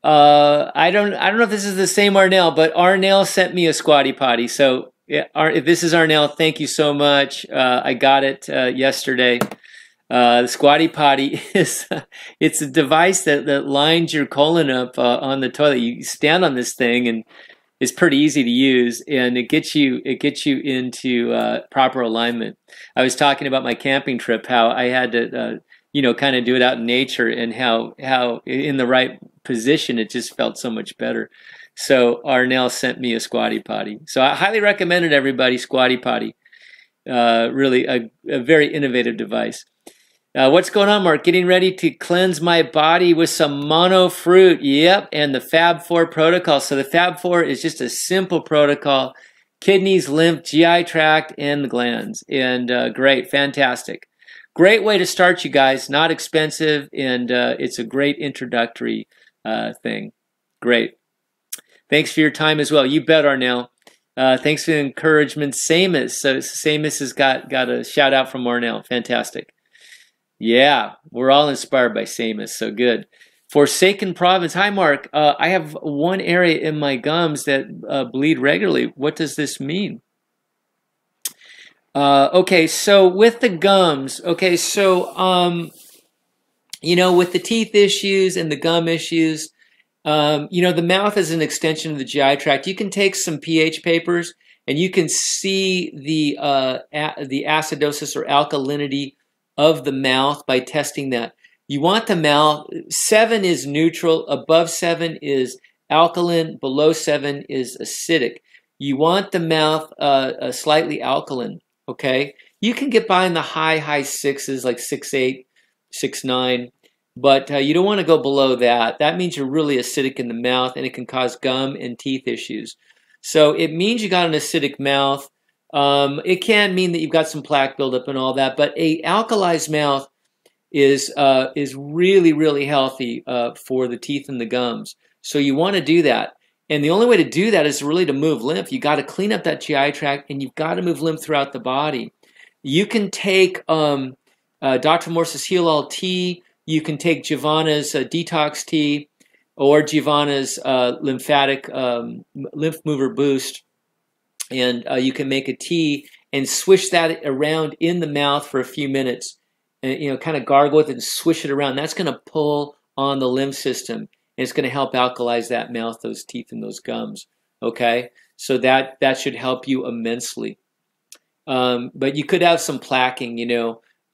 I don't know if this is the same Arnell, but Arnell sent me a Squatty Potty. So if this is Arnell, thank you so much. I got it yesterday. The Squatty Potty it's a device that lines your colon up on the toilet. You stand on this thing, and it's pretty easy to use, and it gets you into proper alignment. I was talking about my camping trip, how I had to kind of do it out in nature, and how in the right position it just felt so much better. So Arnell sent me a Squatty Potty. So I highly recommend it, everybody, Squatty Potty. Really a very innovative device. What's going on, Mark? Getting ready to cleanse my body with some mono fruit. Yep, and the Fab 4 protocol. So the Fab 4 is just a simple protocol. Kidneys, lymph, GI tract, and the glands. And great, fantastic. Great way to start, you guys. Not expensive, and it's a great introductory thing. Great. Thanks for your time as well. You bet, Arnell. Thanks for the encouragement, Samus. So Samus has got a shout out from Arnell. Fantastic. Yeah, we're all inspired by Samus. So good. Forsaken Province. Hi, Mark. I have one area in my gums that bleed regularly. What does this mean? Okay, so with the gums. Okay, so with the teeth issues and the gum issues. The mouth is an extension of the GI tract. You can take some pH papers and you can see the acidosis or alkalinity of the mouth by testing that. You want the mouth, 7 is neutral, above 7 is alkaline, below 7 is acidic. You want the mouth slightly alkaline, okay? You can get by in the high 6s, like 6.8, 6.9. But you don't want to go below that. That means you're really acidic in the mouth, and it can cause gum and teeth issues. So it means you got an acidic mouth. It can mean that you've got some plaque buildup and all that. But a alkalized mouth is really, really healthy for the teeth and the gums. So you want to do that. And the only way to do that is really to move lymph. You got to clean up that GI tract, and you've got to move lymph throughout the body. You can take Dr. Morse's Heal All Tea. You can take Giovanna's Detox Tea or Giovanna's lymphatic lymph mover boost, and you can make a tea and swish that around in the mouth for a few minutes, and kind of gargle with it and swish it around. That's going to pull on the lymph system, and it's going to help alkalize that mouth, those teeth, and those gums. Okay, so that should help you immensely. But you could have some plaquing,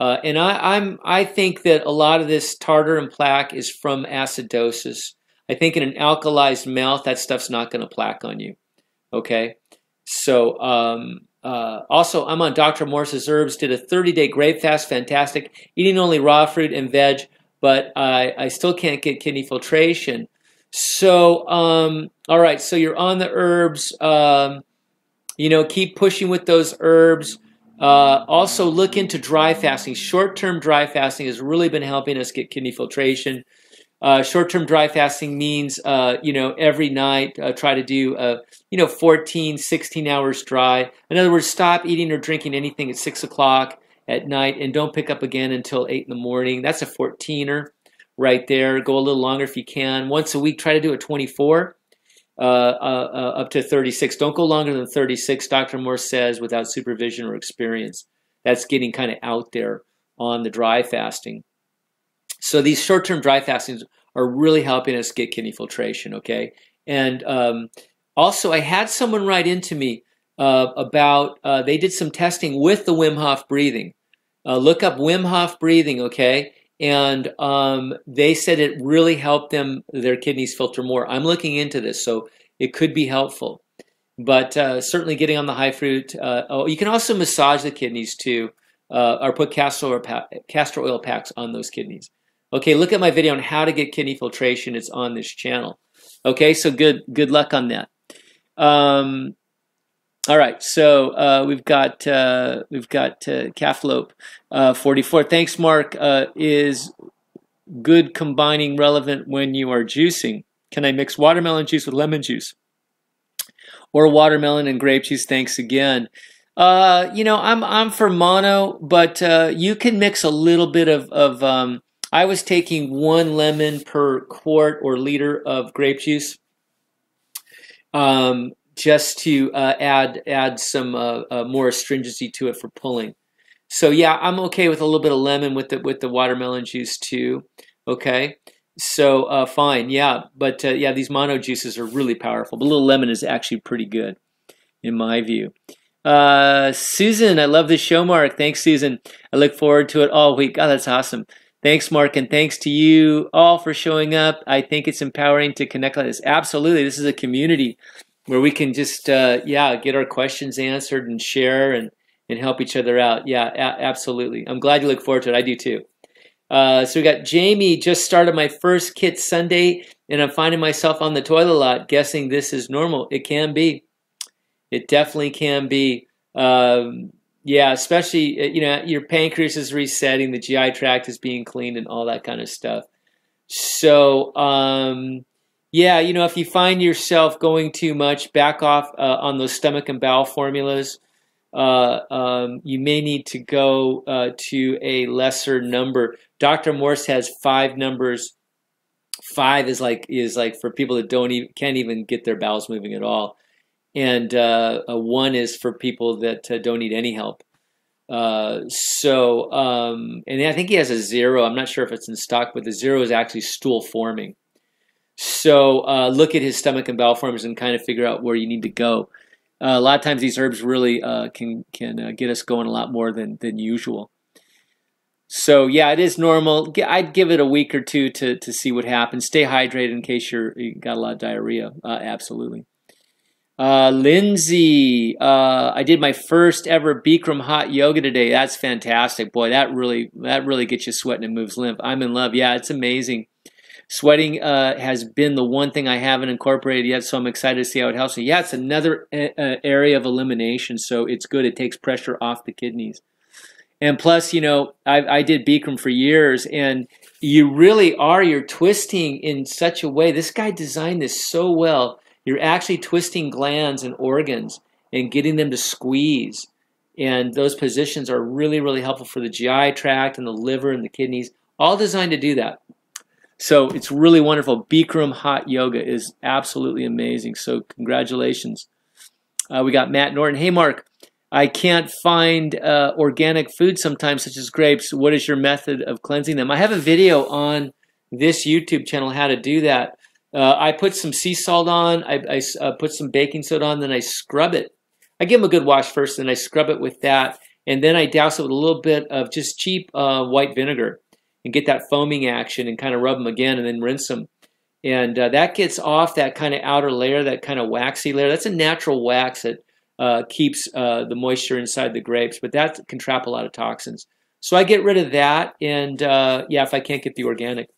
and I think that a lot of this tartar and plaque is from acidosis. I think in an alkalized mouth, that stuff's not going to plaque on you. Okay, so also I'm on Dr. Morse's Herbs. Did a 30-day grape fast, fantastic. Eating only raw fruit and veg, but I still can't get kidney filtration. So all right, so you're on the herbs. Keep pushing with those herbs. Also look into dry fasting. Short-term dry fasting has really been helping us get kidney filtration. Short-term dry fasting means, every night try to do, 14, 16 hours dry. In other words, stop eating or drinking anything at 6 o'clock at night and don't pick up again until 8 in the morning. That's a 14er right there. Go a little longer if you can. Once a week, try to do a 24. Up to 36. Don't go longer than 36, Dr. Morse says, without supervision or experience. That's getting kind of out there on the dry fasting. So these short-term dry fastings are really helping us get kidney filtration, okay? And also, I had someone write into me about, they did some testing with the Wim Hof breathing. Look up Wim Hof breathing, okay? And they said it really helped their kidneys filter more. I'm looking into this, so it could be helpful. But certainly getting on the high fruit. You can also massage the kidneys too, or put castor oil packs on those kidneys. Okay, look at my video on how to get kidney filtration. It's on this channel. Okay, so good luck on that. All right, so we've got Calflope 44. Thanks, Mark. Is good combining relevant when you are juicing? Can I mix watermelon juice with lemon juice, or watermelon and grape juice? Thanks again. I'm for mono, but you can mix a little bit of. I was taking 1 lemon per quart or liter of grape juice. Just to add some more astringency to it for pulling. So yeah, I'm okay with a little bit of lemon with the watermelon juice too. Okay, so fine, yeah. But yeah, these mono juices are really powerful. But a little lemon is actually pretty good, in my view. Susan, I love the show, Mark. Thanks, Susan. I look forward to it all week. Oh, that's awesome. Thanks, Mark, and thanks to you all for showing up. I think it's empowering to connect like this. Absolutely. This is a community where we can just, get our questions answered and share and help each other out. Yeah, absolutely. I'm glad you look forward to it. I do too. So we got Jamie, just started my first kit Sunday, and I'm finding myself on the toilet a lot, guessing this is normal. It can be. It definitely can be. Yeah, especially, your pancreas is resetting, the GI tract is being cleaned and all that kind of stuff. So, if you find yourself going too much, back off on those stomach and bowel formulas. You may need to go to a lesser number. Dr. Morse has 5 numbers. 5 is like for people that can't even get their bowels moving at all. And a 1 is for people that don't need any help. And I think he has a 0. I'm not sure if it's in stock, but the 0 is actually stool forming. So look at his stomach and bowel forms and kind of figure out where you need to go. A lot of times these herbs really can get us going a lot more than usual. So yeah, it is normal. I'd give it a week or 2 to see what happens. Stay hydrated in case you got a lot of diarrhea. Absolutely. Lindsay, I did my first ever Bikram hot yoga today. That's fantastic. Boy, that really gets you sweating and moves lymph. I'm in love. Yeah, it's amazing. Sweating has been the one thing I haven't incorporated yet, so I'm excited to see how it helps me. Yeah, it's another area of elimination, so it's good. It takes pressure off the kidneys. And plus, I did Bikram for years, and you're twisting in such a way. This guy designed this so well. You're actually twisting glands and organs and getting them to squeeze. And those positions are really, really helpful for the GI tract and the liver and the kidneys, all designed to do that. So it's really wonderful. Bikram hot yoga is absolutely amazing. So congratulations. We got Matt Norton. Hey, Mark, I can't find organic food sometimes, such as grapes. What is your method of cleansing them? I have a video on this YouTube channel how to do that. I put some sea salt on, I put some baking soda on, then I scrub it. I give them a good wash first, then I scrub it with that, and then I douse it with a little bit of just cheap white vinegar and get that foaming action and kind of rub them again and then rinse them. And that gets off that kind of outer layer, that kind of waxy layer. That's a natural wax that keeps the moisture inside the grapes, but that can trap a lot of toxins. So I get rid of that, and if I can't get the organic.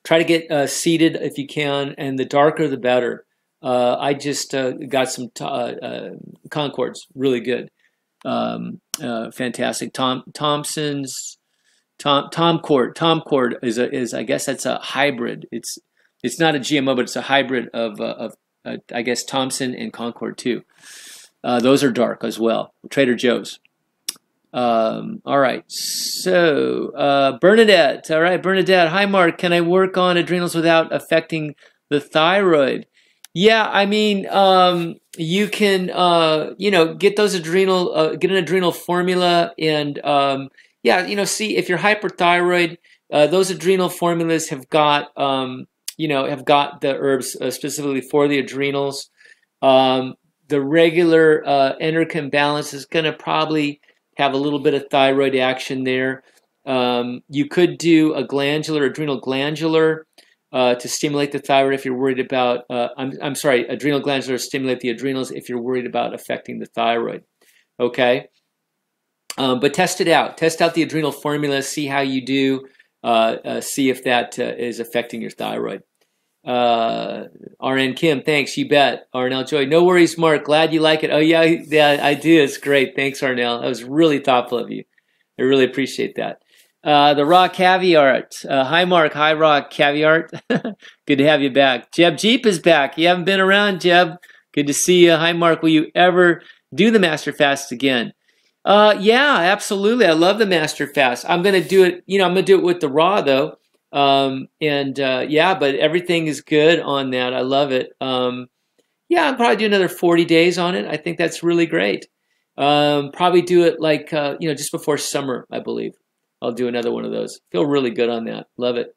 Try to get seeded if you can, and the darker the better. I just got some Concords, really good, fantastic. Thompson's Tomcord is I guess that's a hybrid. It's not a GMO, but it's a hybrid of I guess Thompson and Concord too. Those are dark as well. Trader Joe's. All right, so Bernadette. All right, Bernadette. Hi, Mark. Can I work on adrenals without affecting the thyroid? Yeah, I mean, you can, get those get an adrenal formula, and see if you're hyperthyroid. Those adrenal formulas have got, the herbs specifically for the adrenals. The regular endocrine balance is going to probably have a little bit of thyroid action there. You could do a adrenal glandular to stimulate the thyroid if you're worried about, adrenal glandular to stimulate the adrenals if you're worried about affecting the thyroid. Okay? But test it out. Test out the adrenal formula, see how you do, see if that is affecting your thyroid. RN Kim, thanks, you bet. Arnell Joy, no worries, Mark, glad you like it. Oh yeah, I do, it's great. Thanks, Arnell. That was really thoughtful of you. I really appreciate that. The Raw Caviar. Hi, Mark. Hi, Raw Caviar. Good to have you back. Jeb Jeep is back. You haven't been around, Jeb. Good to see you. Hi, Mark. Will you ever do the Master Fast again? Yeah, absolutely. I love the Master Fast. I'm going to do it, I'm going to do it with the Raw, though. But everything is good on that. I love it. I'll probably do another 40 days on it. I think that's really great. Probably do it like, just before summer, I believe. I'll do another one of those. Feel really good on that. Love it.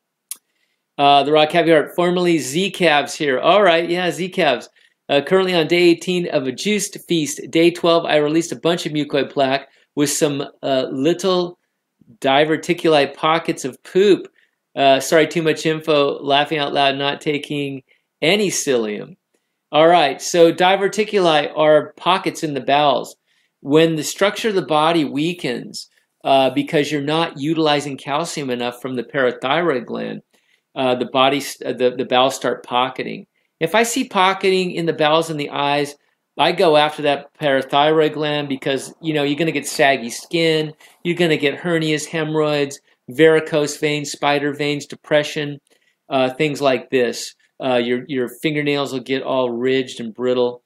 The Raw Caviar, formerly Z-Calves here. All right, yeah, Z-Calves. Currently on day 18 of a juiced feast. Day 12, I released a bunch of mucoid plaque with some little Diverticuli, pockets of poop. Sorry, too much info. Laughing out loud, not taking any psyllium. All right, so diverticuli are pockets in the bowels. When the structure of the body weakens because you're not utilizing calcium enough from the parathyroid gland, the bowels start pocketing. If I see pocketing in the bowels and the eyes, I go after that parathyroid gland because, you know, you're going to get saggy skin, you're going to get hernias, hemorrhoids, varicose veins, spider veins, depression, things like this. Your fingernails will get all ridged and brittle,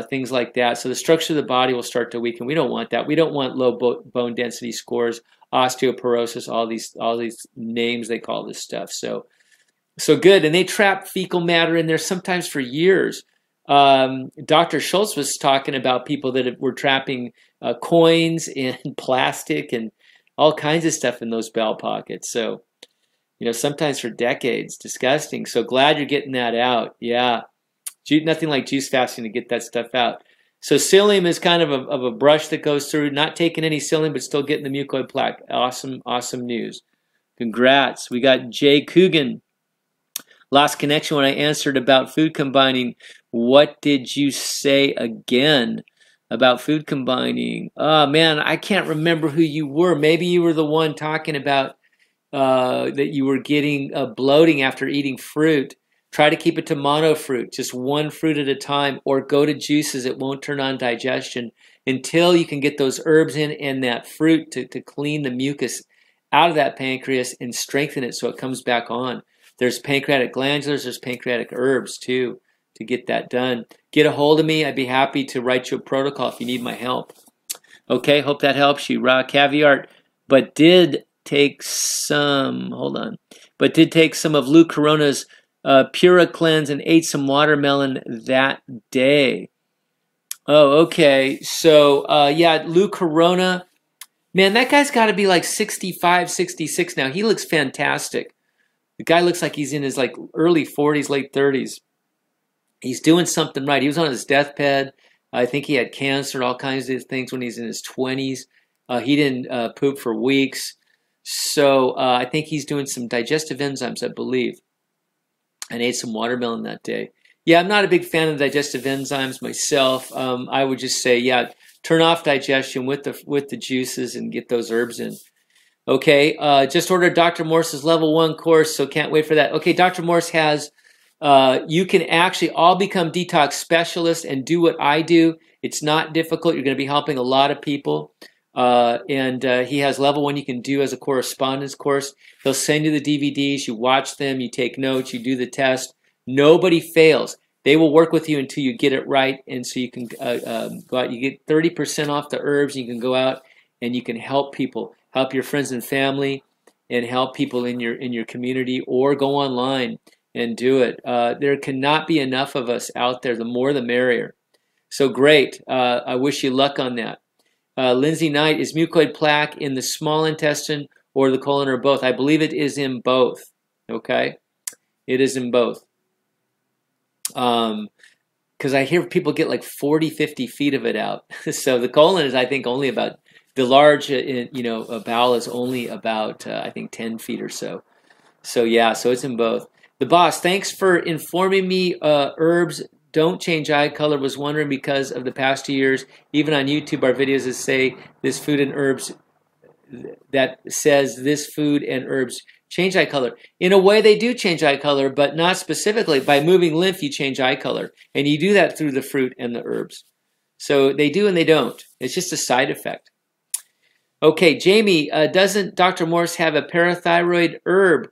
things like that. So the structure of the body will start to weaken. We don't want that. We don't want low bone density scores, osteoporosis, all these names they call this stuff. So good. And they trap fecal matter in there sometimes for years. Dr. Schultz was talking about people that were trapping coins and plastic and all kinds of stuff in those bowel pockets. So, you know, sometimes for decades. Disgusting. So glad you're getting that out. Yeah. Nothing like juice fasting to get that stuff out. So psyllium is kind of a brush that goes through, not taking any psyllium, but still getting the mucoid plaque. Awesome, awesome news. Congrats. We got Jay Coogan. Lost connection when I answered about food combining. What did you say again about food combining? Oh, man, I can't remember who you were. Maybe you were the one talking about that you were getting bloating after eating fruit. Try to keep it to mono fruit, just one fruit at a time, or go to juices. It won't turn on digestion until you can get those herbs in and that fruit to clean the mucus out of that pancreas and strengthen it so it comes back on. There's pancreatic glandulars, there's pancreatic herbs too to get that done. Get a hold of me. I'd be happy to write you a protocol if you need my help. Okay, hope that helps you. Raw caviar, but did take some, but did take some of Lou Corona's Pura Cleanse and ate some watermelon that day. Oh, okay. So, yeah, Lou Corona, man, that guy's got to be like 65, 66 now. He looks fantastic. The guy looks like he's in his like early 40s, late 30s. He's doing something right. He was on his deathbed. I think he had cancer, all kinds of things when he's in his 20s. He didn't poop for weeks. So I think he's doing some digestive enzymes, I believe, and ate some watermelon that day. Yeah, I'm not a big fan of digestive enzymes myself. I would just say, yeah, turn off digestion with the juices and get those herbs in. Okay, just ordered Dr. Morse's level 1 course, so can't wait for that. Okay, Dr. Morse has, you can actually all become detox specialists and do what I do. It's not difficult. You're going to be helping a lot of people. And he has level 1 you can do as a correspondence course. He'll send you the DVDs, you watch them, you take notes, you do the test. Nobody fails. They will work with you until you get it right, and so you can go out. You get 30% off the herbs, and you can go out and you can help people. Help your friends and family, and help people in your community, or go online and do it. There cannot be enough of us out there. The more, the merrier. So great. I wish you luck on that. Lindsay Knight, is mucoid plaque in the small intestine or the colon or both? I believe it is in both. Okay, it is in both. Because I hear people get like 40, 50 feet of it out. So the colon is, I think, only about. The large, bowel is only about, I think, 10 feet or so. So, yeah, so it's in both. The boss, thanks for informing me. Herbs don't change eye color. Was wondering because of the past 2 years, even on YouTube, our videos that say this food and herbs, that says this food and herbs change eye color. In a way, they do change eye color, but not specifically. By moving lymph, you change eye color. And you do that through the fruit and the herbs. So they do and they don't. It's just a side effect. Okay, Jamie, doesn't Dr. Morse have a parathyroid herb?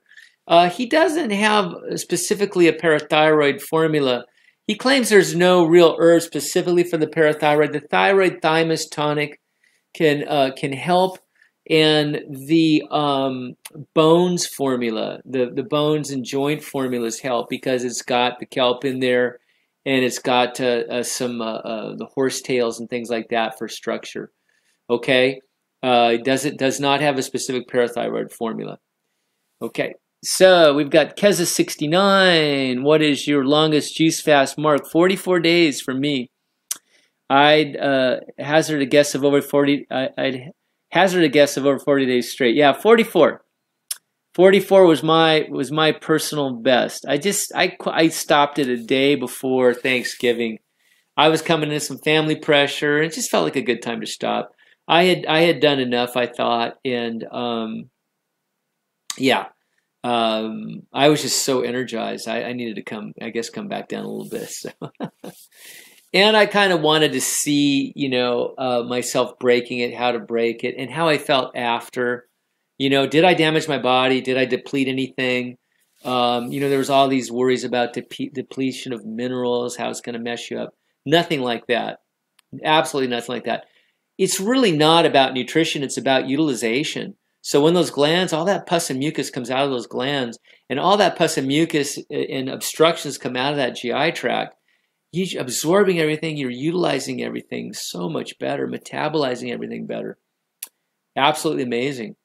He doesn't have specifically a parathyroid formula. He claims there's no real herb specifically for the parathyroid. The thyroid thymus tonic can help, and the bones formula, the bones and joint formulas help because it's got the kelp in there, and it's got some the horsetails and things like that for structure. Okay. Does not have a specific parathyroid formula. Okay, so we've got Keza69. What is your longest juice fast, Mark? 44 days for me. I'd hazard a guess of over 40. I'd hazard a guess of over 40 days straight. Yeah, 44. 44 was my personal best. I stopped it a day before Thanksgiving. I was coming into some family pressure. It just felt like a good time to stop. I had done enough, I thought, and yeah, I was just so energized. I needed to come back down a little bit. So. And I kind of wanted to see, myself breaking it, how to break it, and how I felt after. Did I damage my body? Did I deplete anything? There was all these worries about depletion of minerals, how it's going to mess you up. Nothing like that. Absolutely nothing like that. It's really not about nutrition. It's about utilization. So when those glands, all that pus and mucus comes out of those glands, and all that pus and mucus and obstructions come out of that GI tract, you're absorbing everything, you're utilizing everything so much better, metabolizing everything better. Absolutely amazing.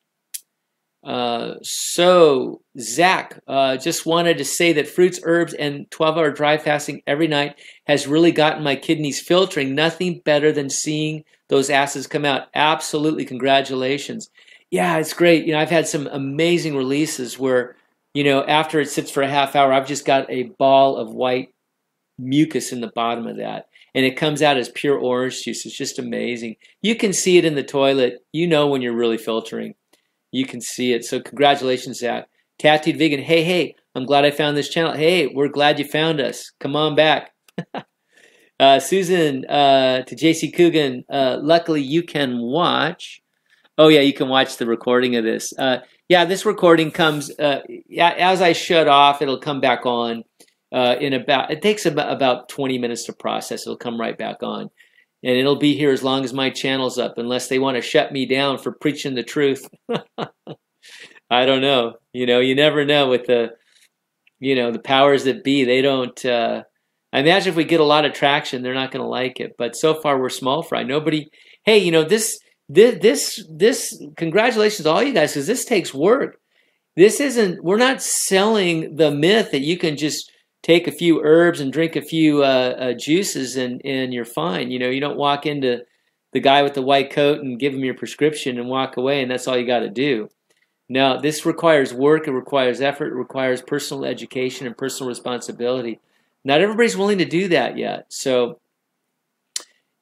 So Zach just wanted to say that fruits, herbs, and 12-hour dry fasting every night has really gotten my kidneys filtering. Nothing better than seeing those acids come out. Absolutely, congratulations. Yeah, it's great. I've had some amazing releases where, after it sits for a half hour, I've just got a ball of white mucus in the bottom of that. And it comes out as pure orange juice. It's just amazing. You can see it in the toilet. When you're really filtering. You can see it. So congratulations, Zach. Tattooed Vegan. Hey, I'm glad I found this channel. Hey, we're glad you found us. Come on back. Susan, to JC Coogan, luckily you can watch. Oh, yeah, you can watch the recording of this. Yeah, this recording comes, as I shut off, it'll come back on it takes about 20 minutes to process. It'll come right back on. And it'll be here as long as my channel's up, unless they want to shut me down for preaching the truth. I don't know. You never know with the powers that be. They don't. I imagine if we get a lot of traction, they're not going to like it. But so far, we're small fry. Nobody. Hey, this. Congratulations to all you guys, because this takes work. This isn't. We're not selling the myth that you can just take a few herbs and drink a few juices and you're fine. You don't walk into the guy with the white coat and give him your prescription and walk away and that's all you got to do. No, this requires work. It requires effort. It requires personal education and personal responsibility. Not everybody's willing to do that yet. So,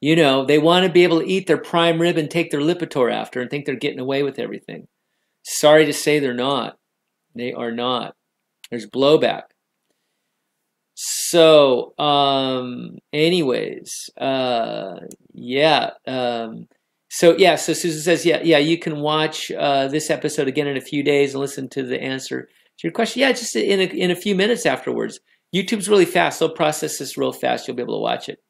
they want to be able to eat their prime rib and take their Lipitor after and think they're getting away with everything. Sorry to say they're not. They are not. There's blowback. So, anyways, yeah. So Susan says, yeah, you can watch this episode again in a few days and listen to the answer to your question. Yeah, just in a few minutes afterwards. YouTube's really fast. They'll process this real fast. You'll be able to watch it.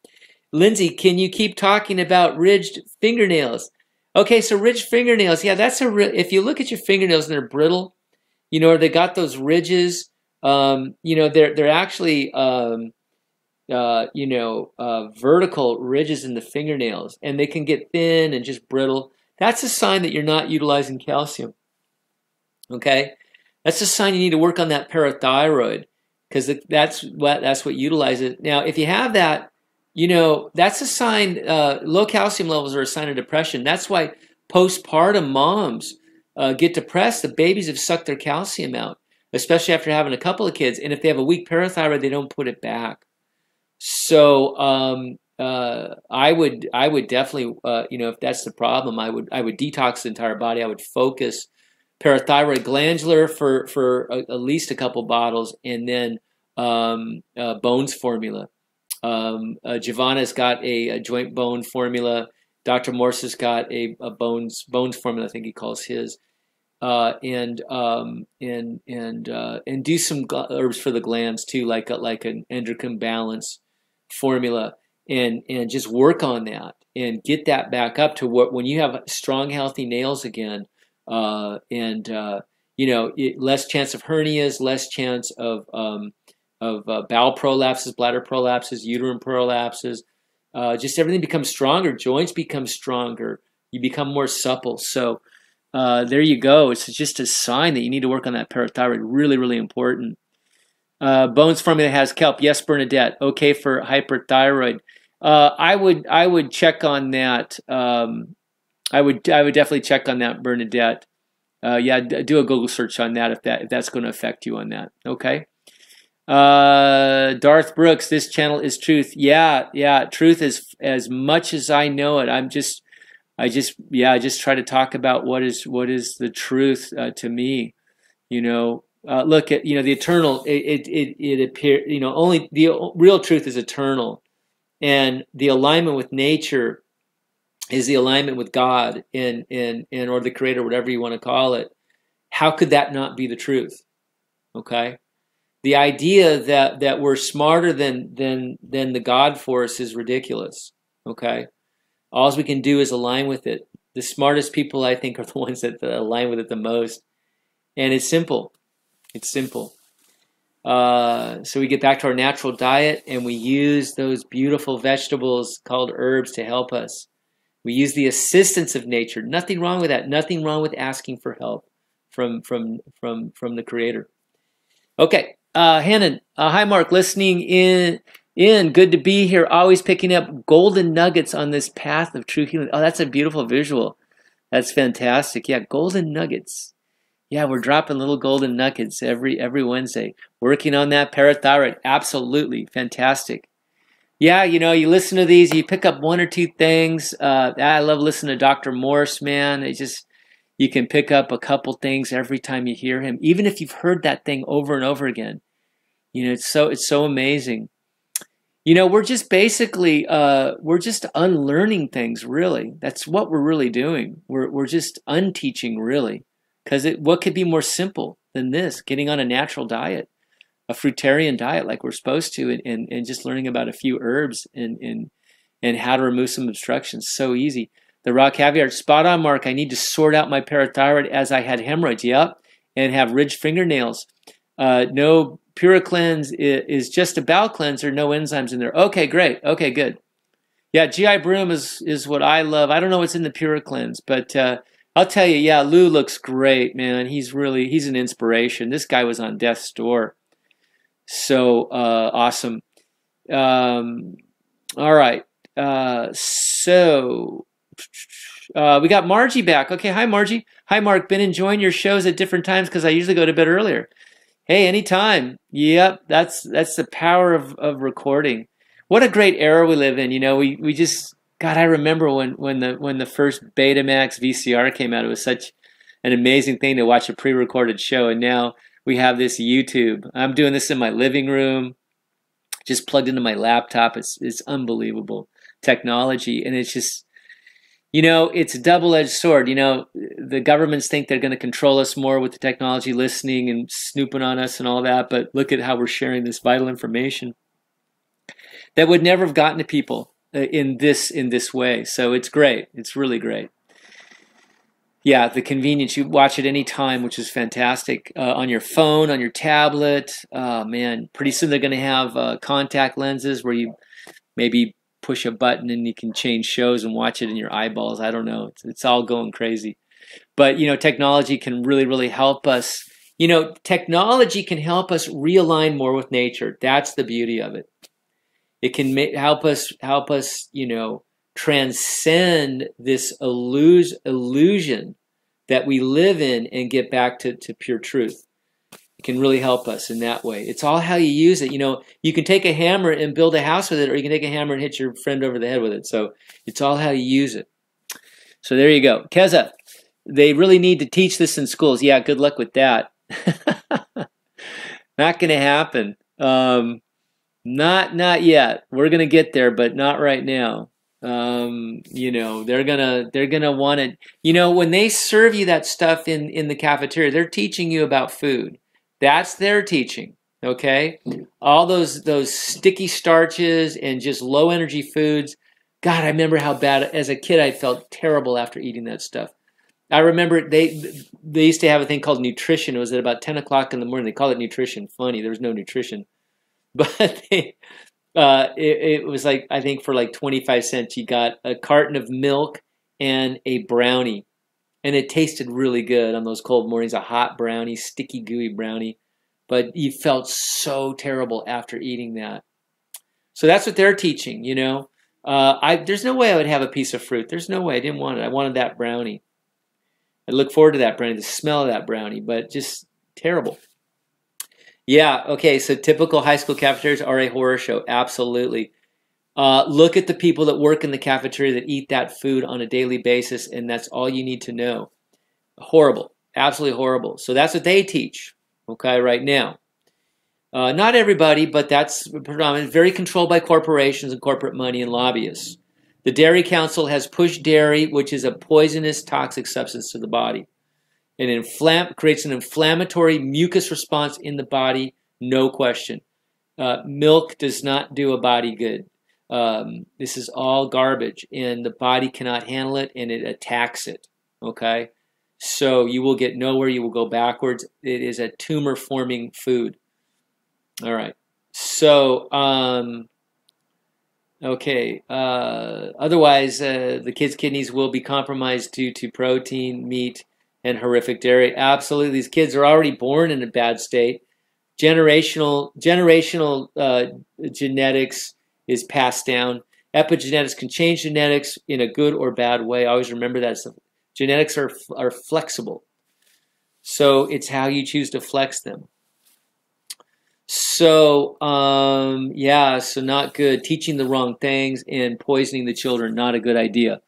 Lindsay, can you keep talking about ridged fingernails? Okay, so ridged fingernails. Yeah, that's if you look at your fingernails and they're brittle, or they got those ridges. They're actually, vertical ridges in the fingernails, and they can get thin and just brittle. That's a sign that you're not utilizing calcium. Okay, that's a sign you need to work on that parathyroid, because that's what utilizes it. Now, if you have that, that's a sign. Low calcium levels are a sign of depression. That's why postpartum moms get depressed. The babies have sucked their calcium out, especially after having a couple of kids. And if they have a weak parathyroid, they don't put it back. So I would definitely, if that's the problem, I would detox the entire body. I would focus parathyroid glandular for at least a couple bottles, and then Bones formula. Giovanna's got a joint bone formula. Dr. Morse has got a bones formula. I think he calls his. And do some herbs for the glands too, like an endocrine balance formula, and just work on that and get that back up to what when you have strong, healthy nails again, less chance of hernias, less chance of bowel prolapses, bladder prolapses, uterine prolapses. Just everything becomes stronger. Joints become stronger. You become more supple. So. There you go. It's just a sign that you need to work on that parathyroid. Really, really important. Bones formula has kelp. Yes, Bernadette. Okay for hyperthyroid. I would check on that. I would definitely check on that, Bernadette. Yeah, do a Google search on that if that's going to affect you on that. Okay. Darth Brooks, this channel is truth. Yeah, truth is as much as I know it. I just try to talk about what is the truth to me. Look at the eternal. It appear only the real truth is eternal, and the alignment with nature is the alignment with God and or the Creator, whatever you want to call it. How could that not be the truth? Okay. The idea that we're smarter than the God force is ridiculous. Okay, all we can do is align with it. The smartest people, I think, are the ones that align with it the most, and it's simple. It's simple. So we get back to our natural diet, and we use those beautiful vegetables called herbs to help us. We use the assistance of nature. Nothing wrong with that. Nothing wrong with asking for help from the Creator. Okay. Hannon, hi Mark, listening in. Good to be here. Always picking up golden nuggets on this path of true healing. Oh, that's a beautiful visual. That's fantastic. Yeah, golden nuggets. Yeah, we're dropping little golden nuggets every Wednesday. Working on that parathyroid. Absolutely fantastic. Yeah, you listen to these, you pick up one or two things. I love listening to Dr. Morse, man. You can pick up a couple things every time you hear him, even if you've heard that thing over and over again. It's so amazing. We're just basically we're just unlearning things, really. That's what we're really doing. We're just unteaching, really, because what could be more simple than this? Getting on a natural diet, a fruitarian diet, like we're supposed to, and just learning about a few herbs and how to remove some obstructions. So easy. The raw caviar, spot on, Mark. I need to sort out my parathyroid as I had hemorrhoids. Yep, and have ridged fingernails. No. Pura Cleanse is just a bowel cleanser, no enzymes in there. Okay, great. Okay, good. Yeah, GI Broom is what I love. I don't know what's in the Pura Cleanse, but I'll tell you, yeah, Lou looks great, man. He's an inspiration. This guy was on death's door. So awesome. All right. So we got Margie back. Okay, hi, Margie. Hi, Mark. Been enjoying your shows at different times because I usually go to bed earlier. Hey, anytime. Yep, that's the power of recording. What a great era we live in. We just, God, I remember when the first Betamax VCR came out. It was such an amazing thing to watch a pre-recorded show, and now we have this YouTube. I'm doing this in my living room, just plugged into my laptop. It's unbelievable technology, and it's just, it's a double-edged sword. The governments think they're going to control us more with the technology, listening and snooping on us and all that. But look at how we're sharing this vital information that would never have gotten to people in this way. So it's great. It's really great. Yeah, the convenience. You watch it anytime, which is fantastic. On your phone, on your tablet. Man, pretty soon they're going to have contact lenses where you maybe push a button and you can change shows and watch it in your eyeballs. I don't know. It's all going crazy. But, technology can really, really help us. Technology can help us realign more with nature. That's the beauty of it. It can help us, transcend this illusion that we live in and get back to pure truth. It can really help us in that way. It's all how you use it. You can take a hammer and build a house with it, or you can take a hammer and hit your friend over the head with it. So it's all how you use it. So there you go. Keza, they really need to teach this in schools. Yeah, good luck with that. Not going to happen. Not yet. We're going to get there, but not right now. They're gonna want it. When they serve you that stuff in the cafeteria, they're teaching you about food. That's their teaching. Okay, all those sticky starches and just low energy foods. God, I remember how bad as a kid I felt terrible after eating that stuff. I remember they used to have a thing called nutrition. It was at about 10 o'clock in the morning. They called it nutrition. Funny, there was no nutrition, but it was like, I think for like 25 cents, you got a carton of milk and a brownie. And it tasted really good on those cold mornings, a hot brownie, sticky, gooey brownie. But you felt so terrible after eating that. So that's what they're teaching, There's no way I would have a piece of fruit. There's no way. I didn't want it. I wanted that brownie. I look forward to that brownie, the smell of that brownie, but just terrible. Yeah, okay, so typical high school cafeterias are a horror show. Absolutely. Look at the people that work in the cafeteria that eat that food on a daily basis, and that's all you need to know. Horrible. Absolutely horrible. So that's what they teach, okay, right now. Not everybody, but that's predominant. Very controlled by corporations and corporate money and lobbyists. The Dairy Council has pushed dairy, which is a poisonous, toxic substance to the body. It creates an inflammatory mucus response in the body, no question. Milk does not do a body good. This is all garbage, and the body cannot handle it, and it attacks it, okay? So you will get nowhere. You will go backwards. It is a tumor-forming food. All right. So, okay. Otherwise, the kids' kidneys will be compromised due to protein, meat, and horrific dairy. Absolutely. These kids are already born in a bad state. Generational genetics is passed down. Epigenetics can change genetics in a good or bad way. Always remember that. Genetics are flexible. So it's how you choose to flex them. So, yeah, so not good. Teaching the wrong things and poisoning the children, not a good idea.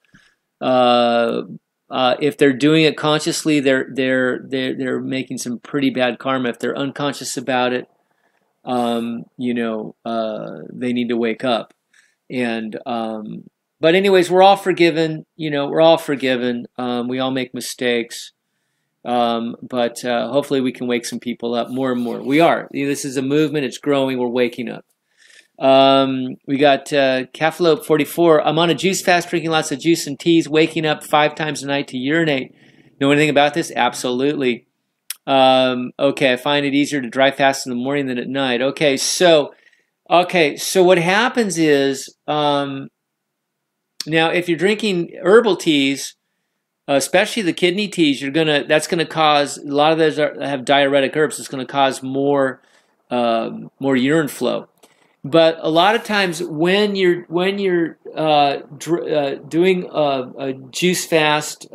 If they're doing it consciously, they're making some pretty bad karma. If they're unconscious about it, you know, they need to wake up. And but anyways, we're all forgiven. You know, we're all forgiven. We all make mistakes. But hopefully we can wake some people up more and more. We are. This is a movement. It's growing. We're waking up. We got Cafalope 44. I'm on a juice fast, drinking lots of juice and teas, waking up 5 times a night to urinate. Know anything about this? Absolutely. Okay, I find it easier to dry fast in the morning than at night. Okay, so what happens is now if you're drinking herbal teas, especially the kidney teas, that's gonna cause, a lot of those have diuretic herbs. It's gonna cause more urine flow. But a lot of times when you're doing a juice fast,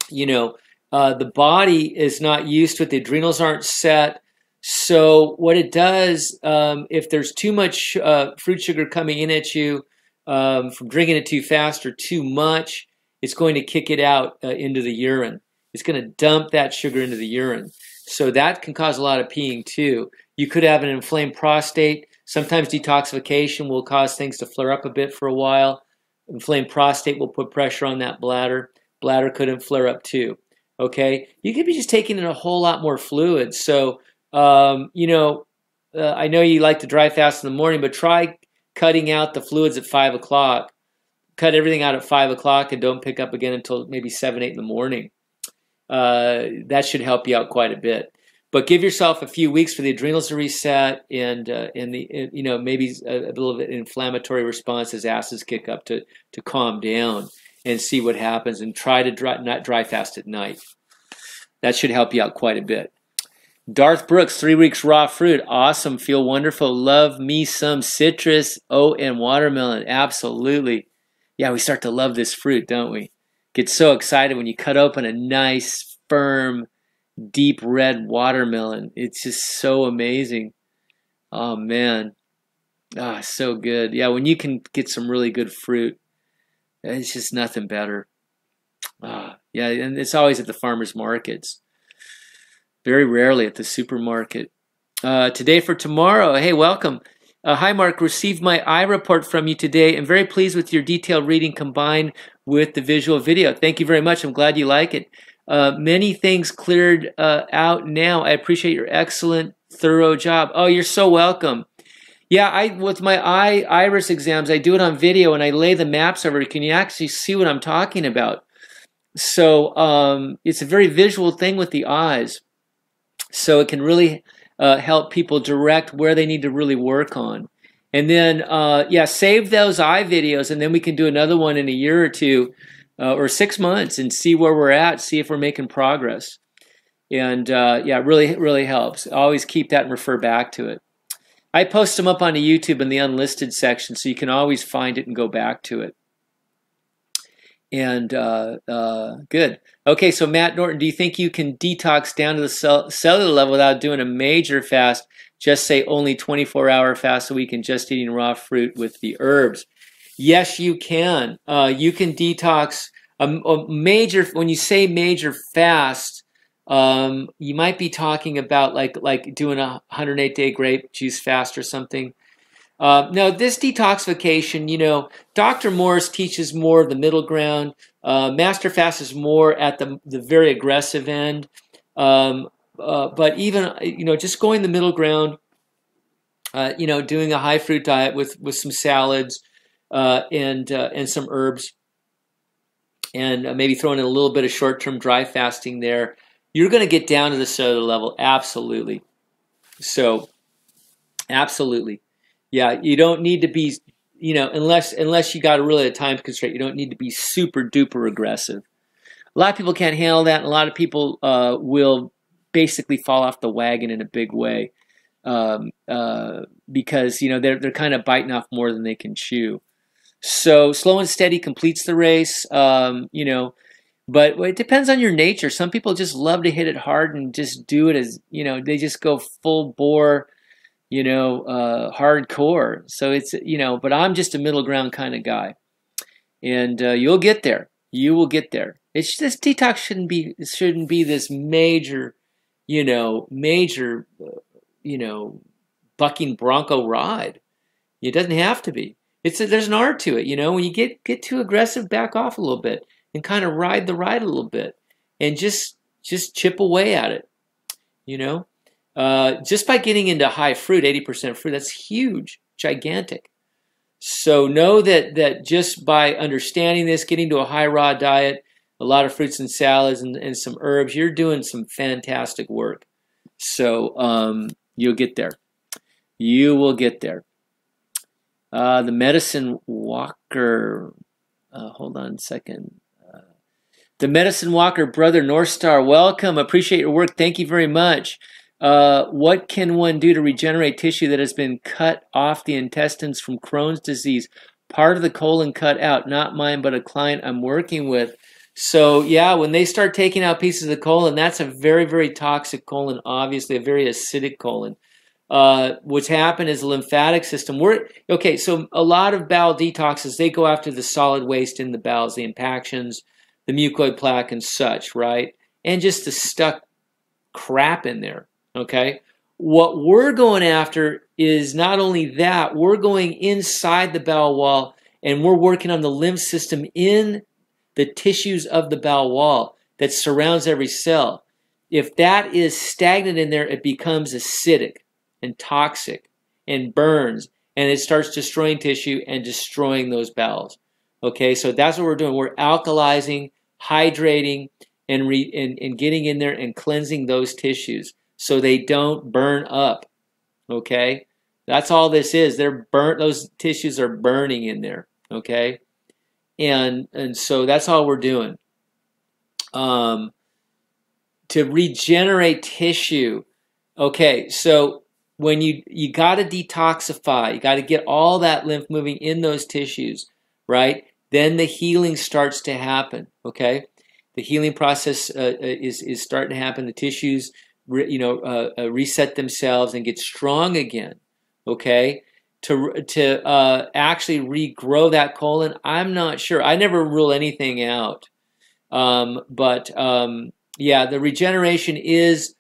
you know, the body is not used to it. The adrenals aren't set. So what it does, if there's too much fruit sugar coming in at you from drinking it too fast or too much, it's going to kick it out into the urine. It's going to dump that sugar into the urine. So that can cause a lot of peeing too. You could have an inflamed prostate. Sometimes detoxification will cause things to flare up a bit for a while. Inflamed prostate will put pressure on that bladder. Bladder couldn't flare up too. Okay? You could be just taking in a whole lot more fluid. So, you know, I know you like to dry fast in the morning, but try cutting out the fluids at 5 o'clock. Cut everything out at 5 o'clock and don't pick up again until maybe 7, 8 in the morning. That should help you out quite a bit. But give yourself a few weeks for the adrenals to reset and you know, maybe a little bit inflammatory response as acids kick up to calm down and see what happens, and try to not dry fast at night. That should help you out quite a bit. Darth Brooks, 3 weeks raw fruit. Awesome. Feel wonderful. Love me some citrus. Oh, and watermelon. Absolutely. Yeah, we start to love this fruit, don't we? Get so excited when you cut open a nice, firm, deep red watermelon. It's just so amazing. Oh, man. Ah, so good. Yeah, when you can get some really good fruit, it's just nothing better. Yeah, and it's always at the farmers markets. Very rarely at the supermarket. Today for tomorrow. Hey, welcome. Hi, Mark. Received my eye report from you today. I'm very pleased with your detailed reading combined with the visual video. Thank you very much. I'm glad you like it. Many things cleared out now. I appreciate your excellent, thorough job. Oh, you're so welcome. Yeah, with my iris exams, I do it on video and I lay the maps over it. Can you actually see what I'm talking about? So it's a very visual thing with the eyes. So it can really help people direct where they need to really work on. And then, yeah, save those eye videos, and then we can do another one in a year or two or 6 months and see where we're at, see if we're making progress. And, yeah, really helps. Always keep that and refer back to it. I post them up onto YouTube in the unlisted section, so you can always find it and go back to it. And good. Okay, so Matt Norton, do you think you can detox down to the cellular level without doing a major fast? Just say only 24-hour fast a week and just eating raw fruit with the herbs. Yes, you can. You can detox a major. When you say major fast, you might be talking about like doing a 108-day grape juice fast or something. No, this detoxification, you know, Dr. Morse teaches more of the middle ground. Master Fast is more at the very aggressive end. But even, you know, just going the middle ground, you know, doing a high fruit diet with some salads and some herbs, and maybe throwing in a little bit of short-term dry fasting there, you're going to get down to the cellular level. Absolutely. So, absolutely. Yeah, you don't need to be, you know, unless you got a time constraint, you don't need to be super duper aggressive. A lot of people can't handle that, and a lot of people will basically fall off the wagon in a big way because, you know, they're kind of biting off more than they can chew. So slow and steady completes the race, you know, but it depends on your nature. Some people just love to hit it hard and just do it as, you know, they just go full bore, you know, hardcore. So it's, you know, but I'm just a middle ground kind of guy, and you'll get there. You will get there. It's this detox shouldn't be this major, you know, bucking bronco ride. It doesn't have to be. There's an art to it, you know. When you get too aggressive, back off a little bit and kind of ride the ride a little bit, and just chip away at it, you know. Just by getting into high fruit, 80% fruit, that's huge, gigantic. So know that just by understanding this, getting to a high raw diet, a lot of fruits and salads and some herbs, you're doing some fantastic work. So you'll get there. You will get there. The Medicine Walker, hold on a second. The Medicine Walker, Brother North Star, welcome. Appreciate your work. Thank you very much. What can one do to regenerate tissue that has been cut off the intestines from Crohn's disease? Part of the colon cut out, not mine, but a client I'm working with. So yeah, when they start taking out pieces of the colon, that's a very, very toxic colon, obviously a very acidic colon. What's happened is the lymphatic system. Okay, so a lot of bowel detoxes, they go after the solid waste in the bowels, the impactions, the mucoid plaque and such, right? And just the stuck crap in there. Okay, what we're going after is not only that, we're going inside the bowel wall and we're working on the lymph system in the tissues of the bowel wall that surrounds every cell. If that is stagnant in there, it becomes acidic and toxic and burns, and it starts destroying tissue and destroying those bowels. Okay, so that's what we're doing. We're alkalizing, hydrating, and getting in there and cleansing those tissues so they don't burn up. Okay, that's all this is. They're burnt. Those tissues are burning in there. Okay, and so that's all we're doing. To regenerate tissue. Okay, so when you got to detoxify, you got to get all that lymph moving in those tissues, right? Then the healing starts to happen. Okay, the healing process is starting to happen. The tissues, reset themselves and get strong again. Okay, to actually regrow that colon, I'm not sure. I never rule anything out. Yeah, the regeneration is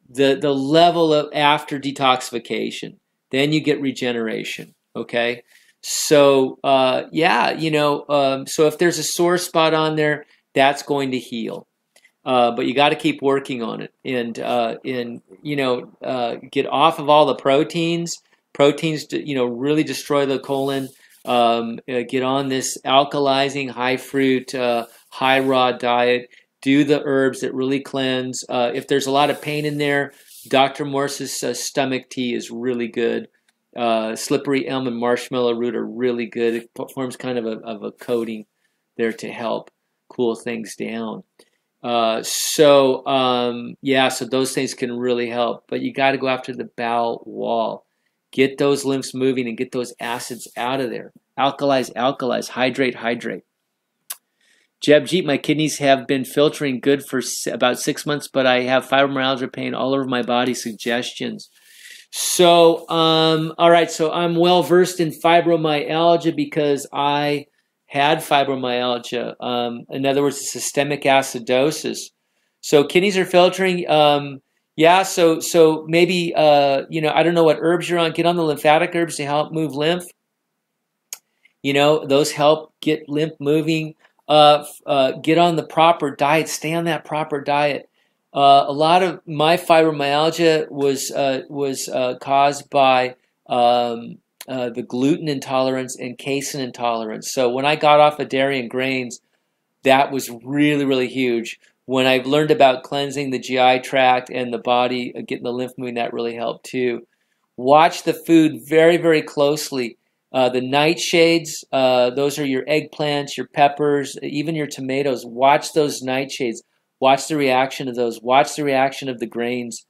the level of after detoxification. Then you get regeneration. Okay, so yeah, so if there's a sore spot on there, that's going to heal. But you got to keep working on it, and get off of all the proteins. Proteins, really destroy the colon. Get on this alkalizing, high fruit, high raw diet. Do the herbs that really cleanse. If there's a lot of pain in there, Dr. Morse's stomach tea is really good. Slippery elm and marshmallow root are really good. It forms kind of a coating there to help cool things down. Yeah, so those things can really help. But you got to go after the bowel wall. Get those lymphs moving and get those acids out of there. Alkalize, hydrate. Jeb, my kidneys have been filtering good for about 6 months, but I have fibromyalgia pain all over my body. Suggestions. So, all right, so I'm well versed in fibromyalgia because I had fibromyalgia. In other words, systemic acidosis. So kidneys are filtering. Yeah, so maybe, you know, I don't know what herbs you're on. Get on the lymphatic herbs to help move lymph. You know, those help get lymph moving. Get on the proper diet. Stay on that proper diet. A lot of my fibromyalgia was caused by the gluten intolerance and casein intolerance. So when I got off of dairy and grains, that was really, really huge. When I've learned about cleansing the GI tract and the body, getting the lymph moving, that really helped too. Watch the food very, very closely. The nightshades, those are your eggplants, your peppers, even your tomatoes. Watch those nightshades. Watch the reaction of those. Watch the reaction of the grains.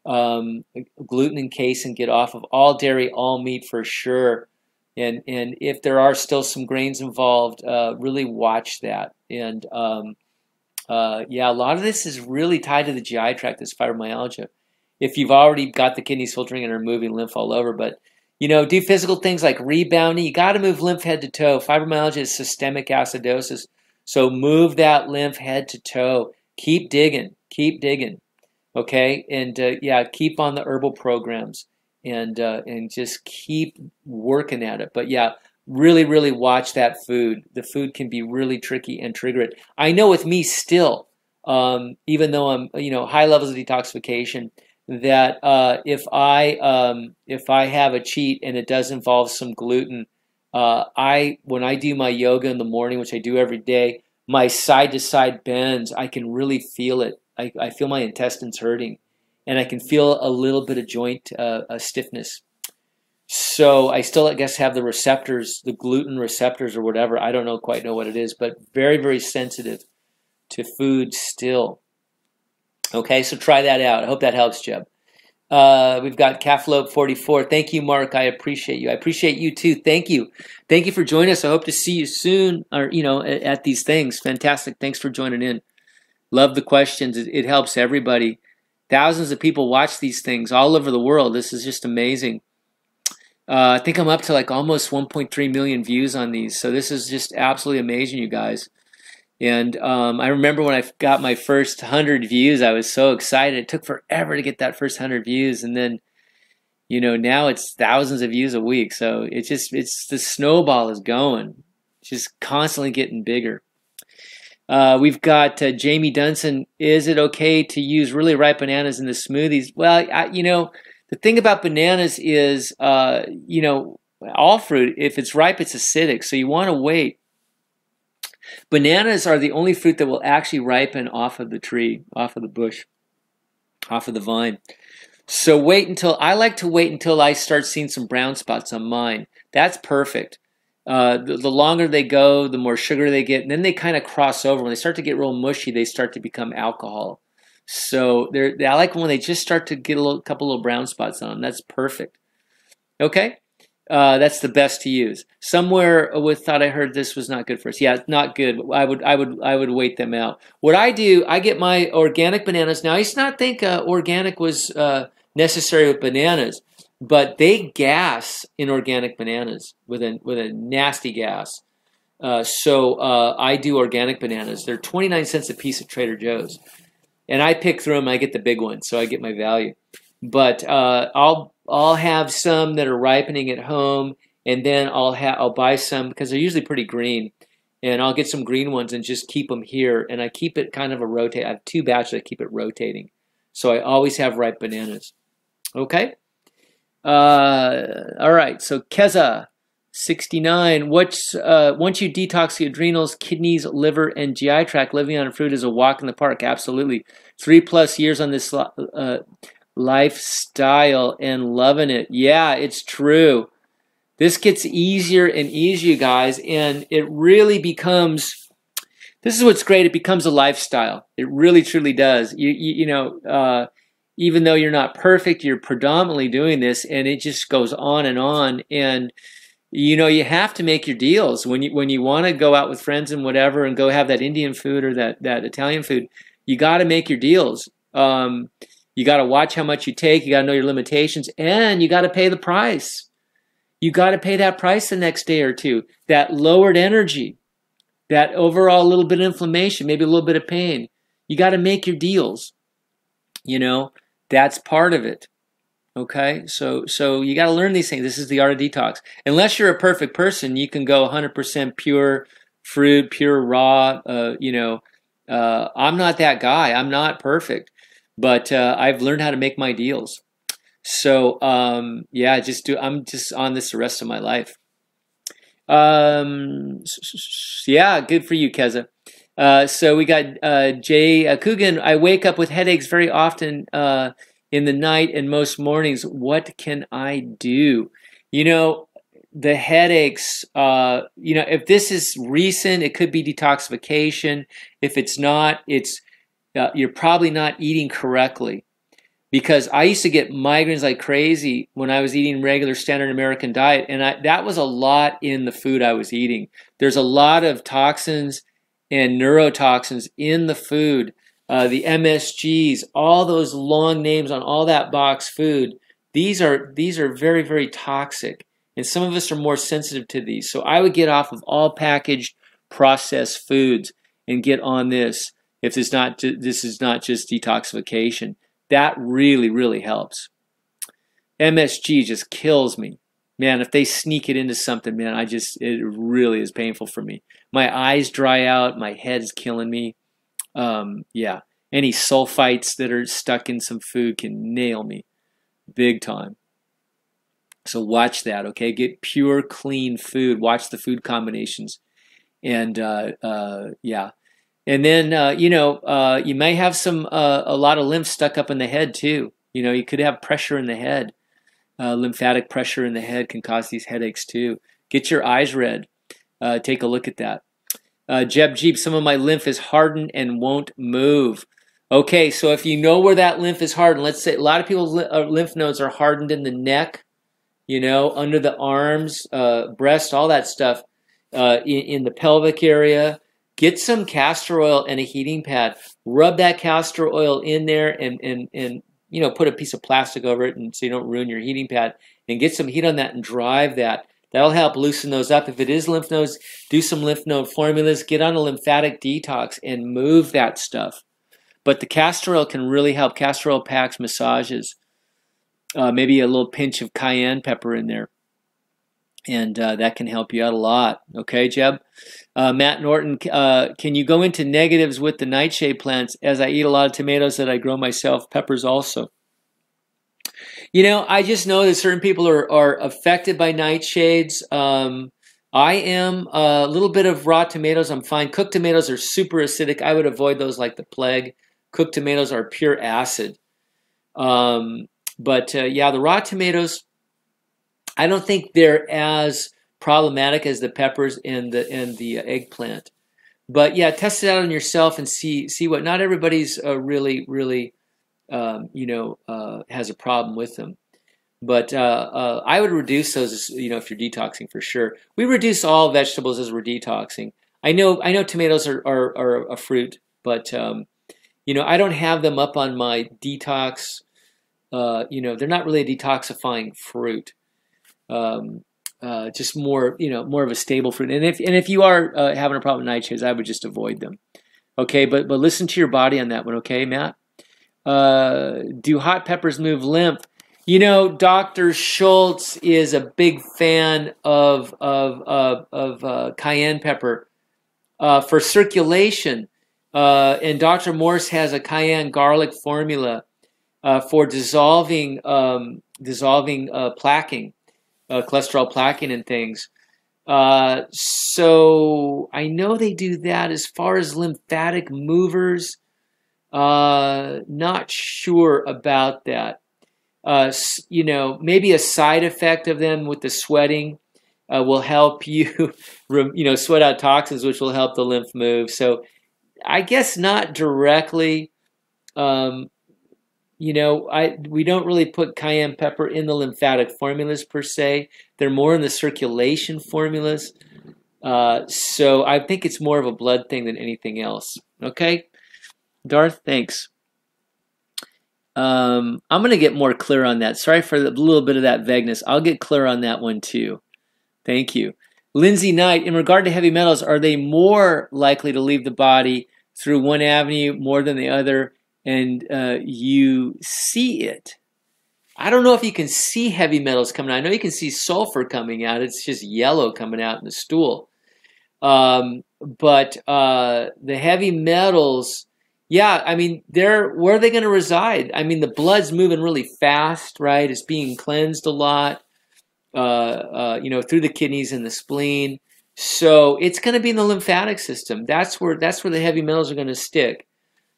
Gluten and casein, get off of all dairy, all meat for sure. And if there are still some grains involved, really watch that. And yeah, a lot of this is really tied to the GI tract, this fibromyalgia. If you've already got the kidneys filtering and are moving lymph all over, but you know, do physical things like rebounding. You got to move lymph head to toe. Fibromyalgia is systemic acidosis, so move that lymph head to toe. Keep digging, okay, and yeah, keep on the herbal programs and just keep working at it. But yeah, really, really watch that food. The food can be really tricky and trigger it. I know with me still, even though I'm, you know, high levels of detoxification, that if I have a cheat and it does involve some gluten, when I do my yoga in the morning, which I do every day, my side to side bends, I can really feel it. I feel my intestines hurting, and I can feel a little bit of joint stiffness. So I still, I guess, have the receptors, the gluten receptors or whatever. I don't quite know what it is, but very, very sensitive to food still. Okay, so try that out. I hope that helps, Jeb. We've got Caflope 44. Thank you, Mark. I appreciate you. I appreciate you too. Thank you. Thank you for joining us. I hope to see you soon, or you know, at these things. Fantastic. Thanks for joining in. Love the questions. It helps everybody. Thousands of people watch these things all over the world. This is just amazing. I think I'm up to like almost 1.3 million views on these. So this is just absolutely amazing, you guys. And I remember when I got my first 100 views, I was so excited. It took forever to get that first 100 views. And then, you know, now it's thousands of views a week. So it's the snowball is going. It's just constantly getting bigger. We've got Jamie Dunson. Is it okay to use really ripe bananas in the smoothies? Well, you know, the thing about bananas is, you know, all fruit, if it's ripe, it's acidic. So you want to wait. Bananas are the only fruit that will actually ripen off of the tree, off of the bush, off of the vine. So I like to wait until I start seeing some brown spots on mine. That's perfect. The longer they go, the more sugar they get, and then they kind of cross over. When they start to get real mushy, they start to become alcohol. So I like when they just start to get a couple little brown spots on them. That's perfect. Okay. That's the best to use. Somewhere with thought I heard this was not good for us. Yeah, not good. I would wait them out. What I do, I get my organic bananas. Now I used to not think organic was necessary with bananas, but they gas inorganic bananas with a nasty gas. So I do organic bananas. They're 29 cents a piece at Trader Joe's, and I pick through them. I get the big ones, so I get my value. But I'll have some that are ripening at home, and then I'll buy some because they're usually pretty green, and I'll get some green ones and just keep them here. And I keep it kind of a rotate. I have 2 batches. I keep it rotating, so I always have ripe bananas. Okay. All right. So Keza 69. Once you detox the adrenals, kidneys, liver, and GI tract, living on fruit is a walk in the park. Absolutely. 3+ years on this lifestyle and loving it. Yeah, it's true. This gets easier and easier, guys, and it really becomes, this is what's great, it becomes a lifestyle. It really truly does. You know, even though you're not perfect, you're predominantly doing this, and it just goes on and on. And you know, you have to make your deals when you want to go out with friends and whatever, and go have that Indian food or that Italian food. You got to make your deals. You got to watch how much you take. You got to know your limitations, and you got to pay the price. You got to pay that price the next day or two. That lowered energy, that overall little bit of inflammation, maybe a little bit of pain. You got to make your deals. You know, that's part of it. Okay, so you got to learn these things. This is the art of detox. Unless you're a perfect person, you can go 100% pure fruit, pure raw. I'm not that guy. I'm not perfect, but I've learned how to make my deals. So yeah, I'm just on this the rest of my life. Yeah, good for you, Keza. So we got Jay Coogan. I wake up with headaches very often in the night and most mornings. What can I do? You know, the headaches, if this is recent, it could be detoxification. If it's not, you're probably not eating correctly. Because I used to get migraines like crazy when I was eating regular standard American diet, and that was a lot in the food I was eating. There's a lot of toxins and neurotoxins in the food, the MSGs, all those long names on all that box food. These are very, very toxic, and some of us are more sensitive to these. So I would get off of all packaged processed foods and get on this. If this is not just detoxification. That really, really helps. MSG just kills me. Man, if they sneak it into something, man, it really is painful for me. My eyes dry out, my head's killing me. Yeah, any sulfites that are stuck in some food can nail me big time. So watch that, okay? Get pure, clean food. Watch the food combinations. And yeah. And then, you may have a lot of lymph stuck up in the head too. You know, you could have pressure in the head. Lymphatic pressure in the head can cause these headaches too. Get your eyes red. Take a look at that. Jeb Jeep, some of my lymph is hardened and won't move. Okay, so if you know where that lymph is hardened, let's say a lot of people's lymph nodes are hardened in the neck, under the arms, breast, all that stuff, in the pelvic area. Get some castor oil and a heating pad. Rub that castor oil in there and put a piece of plastic over it so you don't ruin your heating pad. And get some heat on that and drive that. That'll help loosen those up. If it is lymph nodes, do some lymph node formulas. Get on a lymphatic detox and move that stuff. But the castor oil can really help. Castor oil packs, massages. Maybe a little pinch of cayenne pepper in there. And that can help you out a lot. Okay, Jeb? Matt Norton, can you go into negatives with the nightshade plants? As I eat a lot of tomatoes that I grow myself, peppers also. I just know that certain people are affected by nightshades. I am. A little bit of raw tomatoes, I'm fine. Cooked tomatoes are super acidic. I would avoid those like the plague. Cooked tomatoes are pure acid. But yeah, the raw tomatoes, I don't think they're as problematic as the peppers and the eggplant. But yeah, test it out on yourself and see what. Not everybody's really has a problem with them. But I would reduce those, if you're detoxing for sure. We reduce all vegetables as we're detoxing. I know tomatoes are a fruit, but I don't have them up on my detox. They're not really a detoxifying fruit. Just more of a stable fruit. And if you are having a problem with nightshades, I would just avoid them. Okay, but listen to your body on that one. Okay, Matt. Do hot peppers move lymph? Dr. Schultz is a big fan of cayenne pepper for circulation, and Dr. Morse has a cayenne garlic formula for dissolving plaquing. Cholesterol plaquing and things. So I know they do that. As far as lymphatic movers, not sure about that. Maybe a side effect of them with the sweating will help you, sweat out toxins, which will help the lymph move. So I guess not directly. we don't really put cayenne pepper in the lymphatic formulas per se. They're more in the circulation formulas. So I think it's more of a blood thing than anything else. Okay, Darth, thanks. I'm going to get more clear on that. Sorry for a little bit of that vagueness. I'll get clear on that one too. Thank you. Lindsay Knight, in regard to heavy metals, are they more likely to leave the body through one avenue more than the other, and you see it? I don't know if you can see heavy metals coming out. I know you can see sulfur coming out. It's just yellow coming out in the stool. But the heavy metals, yeah, I mean, where are they going to reside? I mean, the blood's moving really fast, right? It's being cleansed a lot, through the kidneys and the spleen. So it's going to be in the lymphatic system. That's where the heavy metals are going to stick.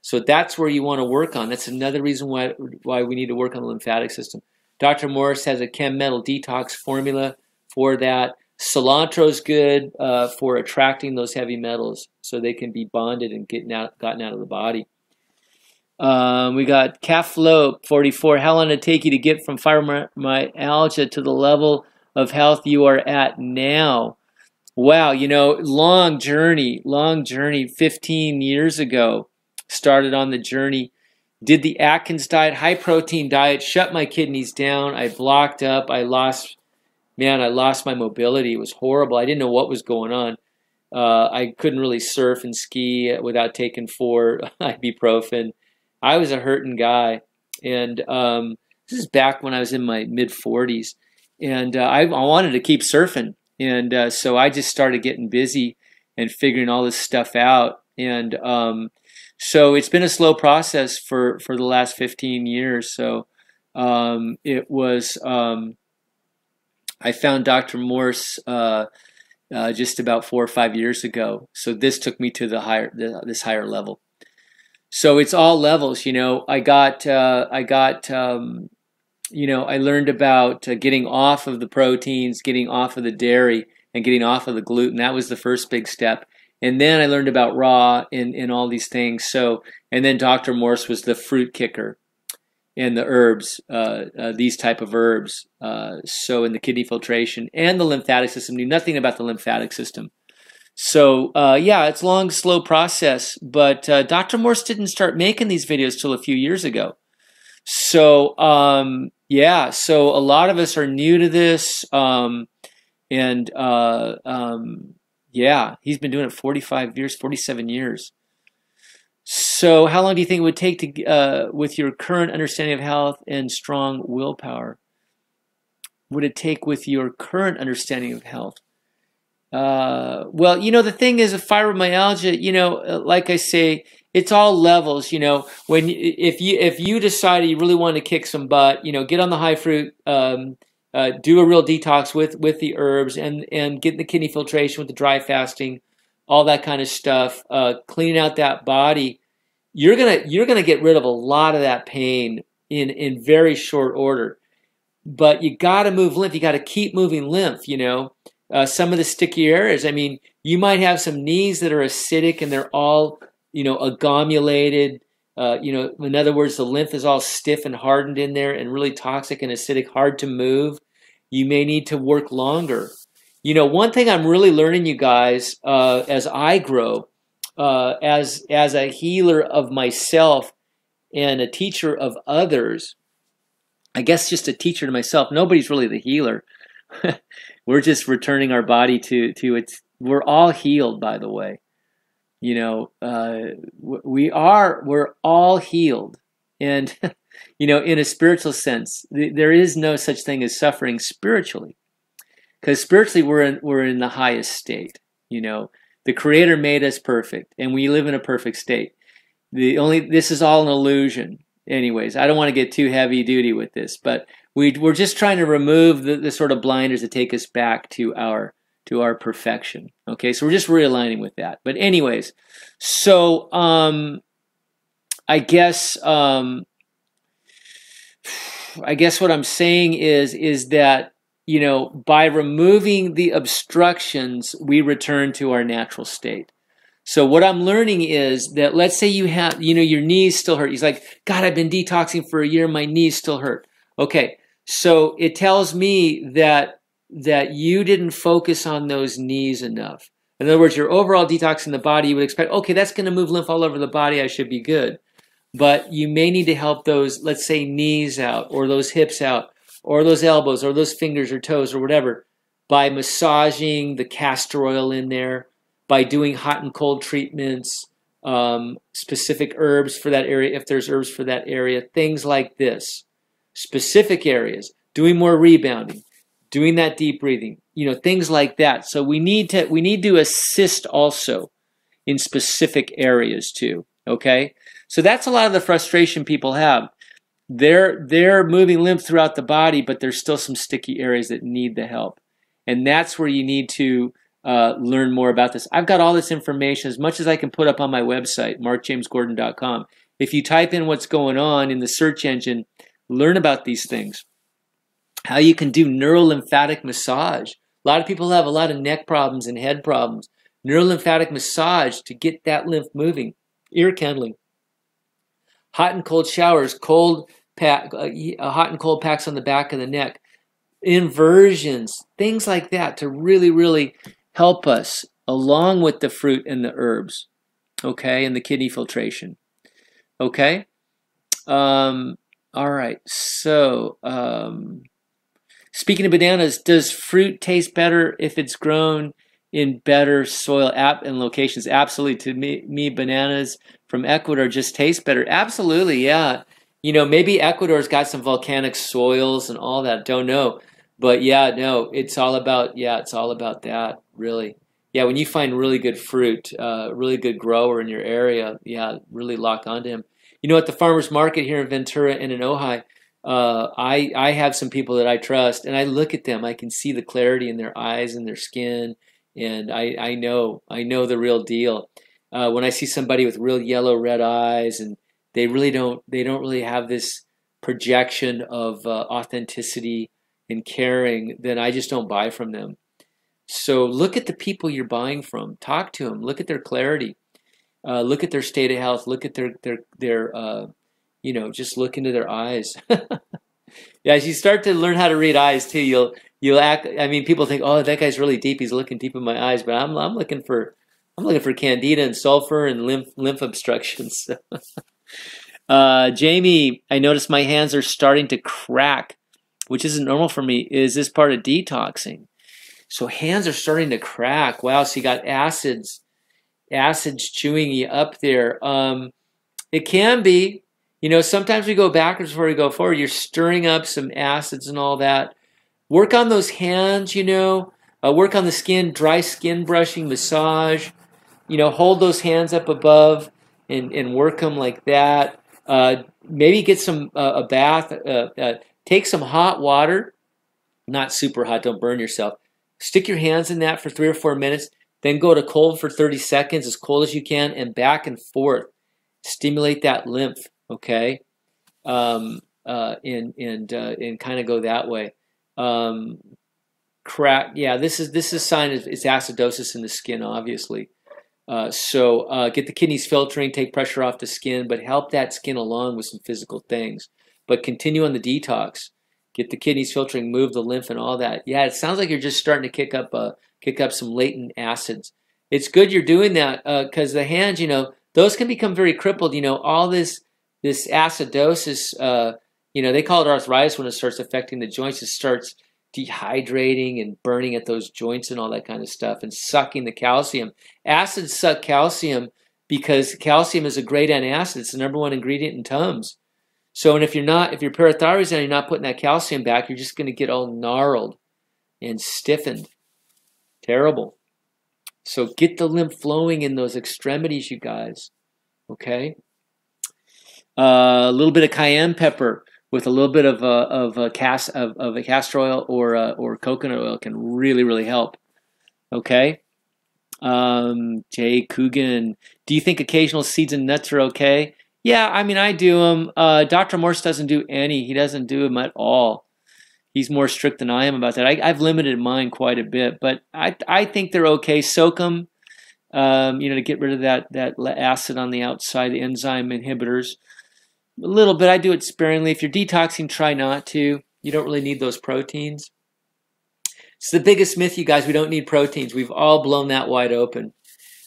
So that's where you want to work on. That's another reason why we need to work on the lymphatic system. Dr. Morse has a chem metal detox formula for that. Cilantro is good for attracting those heavy metals so they can be bonded and gotten out of the body. We got Caflope 44. How long did it take you to get from fibromyalgia to the level of health you are at now? Wow, long journey, 15 years ago. Started on the journey, did the Atkins diet, high protein diet, shut my kidneys down. I blocked up. I lost my mobility. It was horrible. I didn't know what was going on. I couldn't really surf and ski without taking 4 ibuprofen. I was a hurting guy. And this is back when I was in my mid-40s. And I wanted to keep surfing. And so I just started getting busy and figuring all this stuff out. And so it's been a slow process for the last 15 years. So it was, I found Dr. Morse just about 4 or 5 years ago. So this took me to this higher level. So it's all levels, I learned about getting off of the proteins, getting off of the dairy, and getting off of the gluten. That was the first big step. And then I learned about raw and all these things. So, and then Dr. Morse was the fruit kicker and the herbs, these type of herbs. So in the kidney filtration and the lymphatic system, knew nothing about the lymphatic system. So yeah, it's a long, slow process. But Dr. Morse didn't start making these videos till a few years ago. So yeah, so a lot of us are new to this. Yeah, he's been doing it 45 years, 47 years. So how long do you think it would take to, with your current understanding of health and strong willpower, would it take with your current understanding of health? Well, the thing is, with fibromyalgia, like I say, it's all levels. If you decide you really want to kick some butt, get on the high fruit. Do a real detox with the herbs and get the kidney filtration with the dry fasting, all that kind of stuff. Cleaning out that body, you're gonna get rid of a lot of that pain in very short order. But you got to move lymph. You got to keep moving lymph. Some of the sticky areas. I mean, you might have some knees that are acidic and they're all agglomerated. In other words, the lymph is all stiff and hardened in there and really toxic and acidic, hard to move. You may need to work longer. One thing I'm really learning, you guys, as I grow, as a healer of myself and a teacher of others, I guess just a teacher to myself. Nobody's really the healer. We're just returning our body to its. We're all healed, by the way. We're all healed. And, in a spiritual sense, there is no such thing as suffering spiritually. Because spiritually, we're in the highest state. The Creator made us perfect, and we live in a perfect state. This is all an illusion. Anyways, I don't want to get too heavy duty with this, but we're just trying to remove the sort of blinders that take us back to our perfection. Okay, so we're just realigning with that. But anyways, so I guess what I'm saying is that by removing the obstructions, we return to our natural state. So what I'm learning is that, let's say you have, your knees still hurt. He's like, God, I've been detoxing for a year. My knees still hurt. Okay. So it tells me that you didn't focus on those knees enough. In other words, your overall detox in the body, you would expect, okay, that's going to move lymph all over the body. I should be good. But you may need to help those, let's say, knees out, or those hips out, or those elbows, or those fingers or toes or whatever, by massaging the castor oil in there, by doing hot and cold treatments, specific herbs for that area, if there's herbs for that area, things like this. Specific areas, doing more rebounding, doing that deep breathing, things like that. So we need to assist also in specific areas too, okay? So that's a lot of the frustration people have. They're moving lymph throughout the body, but there's still some sticky areas that need the help. And that's where you need to learn more about this. I've got all this information, as much as I can put up on my website, MarkJamesGordon.com. If you type in what's going on in the search engine, learn about these things. How you can do neurolymphatic massage. A lot of people have a lot of neck problems and head problems. Neurolymphatic massage to get that lymph moving. Ear candling. Hot and cold showers, hot and cold packs on the back of the neck. Inversions, things like that to really, really help us along with the fruit and the herbs, okay, and the kidney filtration, okay? All right, so speaking of bananas, does fruit taste better if it's grown in better soil and locations? Absolutely. To me, bananas from Ecuador just taste better. Absolutely, yeah. Maybe Ecuador's got some volcanic soils and all that. Don't know. But yeah, no, it's all about that, really. Yeah, when you find really good fruit, really good grower in your area, yeah, really lock onto him. At the farmer's market here in Ventura and in Ojai, I have some people that I trust, and I look at them. I can see the clarity in their eyes and their skin, and I know the real deal. When I see somebody with real yellow red eyes, and they don't really have this projection of authenticity and caring, then I just don't buy from them. So look at the people you're buying from. Talk to them. Look at their clarity. Look at their state of health. Look at their just look into their eyes. Yeah, as you start to learn how to read eyes too, you'll act. I mean, people think, oh, that guy's really deep. He's looking deep in my eyes, but I'm looking for candida and sulfur and lymph obstructions. Jamie, I noticed my hands are starting to crack, which isn't normal for me. Is this part of detoxing? So hands are starting to crack. Wow, so you got acids chewing you up there. It can be. Sometimes we go backwards before we go forward. You're stirring up some acids and all that. Work on those hands, work on the skin, dry skin brushing, massage. Hold those hands up above and work them like that. Maybe get a bath. Take some hot water, not super hot, don't burn yourself. Stick your hands in that for 3 or 4 minutes, then go to cold for 30 seconds, as cold as you can, and back and forth. Stimulate that lymph, okay? And kind of go that way. Crack, yeah, this is sign of it's acidosis in the skin, obviously. So get the kidneys filtering, take pressure off the skin, but help that skin along with some physical things. But continue on the detox. Get the kidneys filtering, move the lymph and all that. Yeah, it sounds like you're just starting to kick up some latent acids. It's good you're doing that because the hands, those can become very crippled. All this acidosis, they call it arthritis when it starts affecting the joints. It starts dehydrating and burning at those joints and all that kind of stuff and sucking the calcium. Acids suck calcium because calcium is a great antacid. It's the #1 ingredient in Tums. So, and if your parathyroid's down, you're not putting that calcium back, you're just going to get all gnarled and stiffened. Terrible. So get the lymph flowing in those extremities, you guys. Okay. A little bit of cayenne pepper with a little bit of a castor oil or coconut oil can really, really help. Okay. Jay Coogan, do you think occasional seeds and nuts are okay? Yeah, I mean, I do them. Dr. Morse doesn't do any. He doesn't do them at all. He's more strict than I am about that. I've limited mine quite a bit, but I think they're okay. Soak them. to get rid of that acid on the outside, enzyme inhibitors. A little bit. I do it sparingly. If you're detoxing, try not to. You don't really need those proteins. It's the biggest myth, you guys. We don't need proteins. We've all blown that wide open.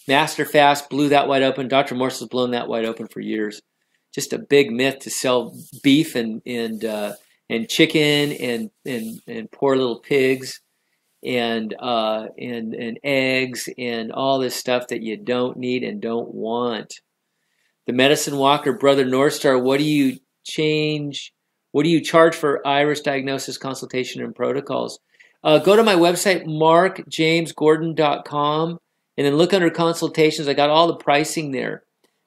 Master Fast blew that wide open. Dr. Morse has blown that wide open for years. Just a big myth to sell beef and chicken and poor little pigs and eggs and all this stuff that you don't need and don't want. The Medicine Walker, Brother Northstar, what do you charge for iris diagnosis, consultation, and protocols? Go to my website, MarkJamesGordon.com, and then look under consultations. I got all the pricing there.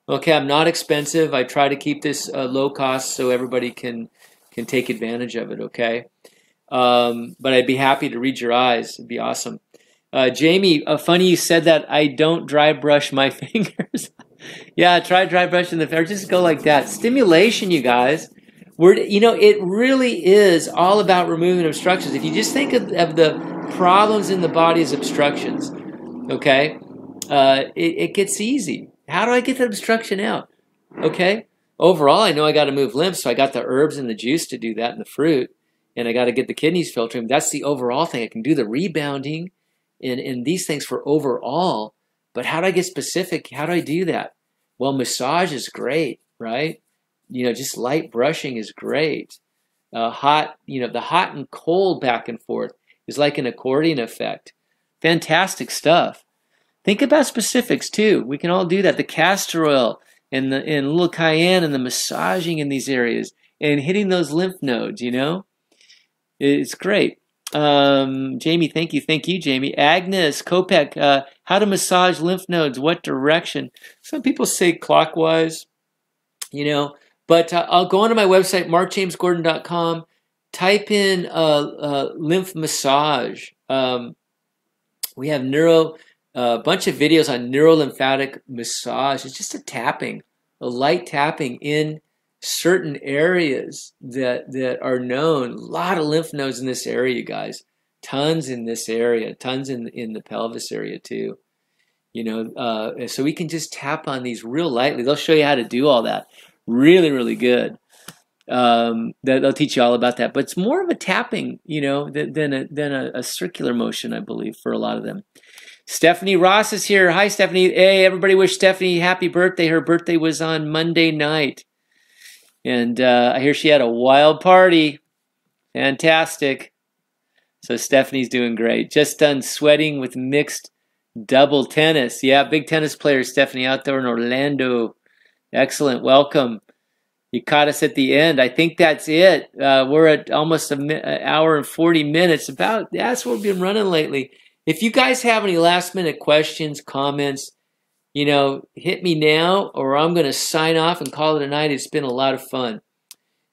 Okay, I'm not expensive. I try to keep this low cost so everybody can take advantage of it, okay? But I'd be happy to read your eyes. It'd be awesome. Jamie, funny you said that. I don't dry brush my fingers. Yeah, try dry brushing the fingers. Just go like that. Stimulation, you guys. It really is all about removing obstructions. If you just think of the problems in the body as obstructions, okay, it gets easy. How do I get the obstruction out? Okay, overall, I know I got to move lymph, so I got the herbs and the juice to do that and the fruit, and I got to get the kidneys filtering. That's the overall thing. I can do the rebounding and these things for overall, but how do I get specific? How do I do that? Well, massage is great, right? Just light brushing is great. The hot and cold back and forth is like an accordion effect. Fantastic stuff. Think about specifics too. We can all do that. The castor oil and little cayenne and the massaging in these areas and hitting those lymph nodes, It's great. Jamie, thank you. Thank you, Jamie. Agnes, Kopek, how to massage lymph nodes, what direction? Some people say clockwise, but I'll go onto my website, MarkJamesGordon.com, type in lymph massage. We have a bunch of videos on neurolymphatic massage. It's just a light tapping in certain areas that are known. A lot of lymph nodes in this area, you guys. Tons in this area. Tons in the pelvis area too. So we can just tap on these real lightly. They'll show you how to do all that. Really, really good. They'll teach you all about that. But it's more of a tapping, than a circular motion, I believe, for a lot of them. Stephanie Ross is here. Hi, Stephanie. Hey, everybody wish Stephanie happy birthday. Her birthday was on Monday night. And I hear she had a wild party. Fantastic. So Stephanie's doing great. Just done sweating with mixed double tennis. Yeah, big tennis player, Stephanie, out there in Orlando. Excellent. Welcome. You caught us at the end. I think that's it. We're at almost an hour and 40 minutes. That's what we've been running lately. If you guys have any last minute questions, comments, hit me now or I'm going to sign off and call it a night. It's been a lot of fun. It's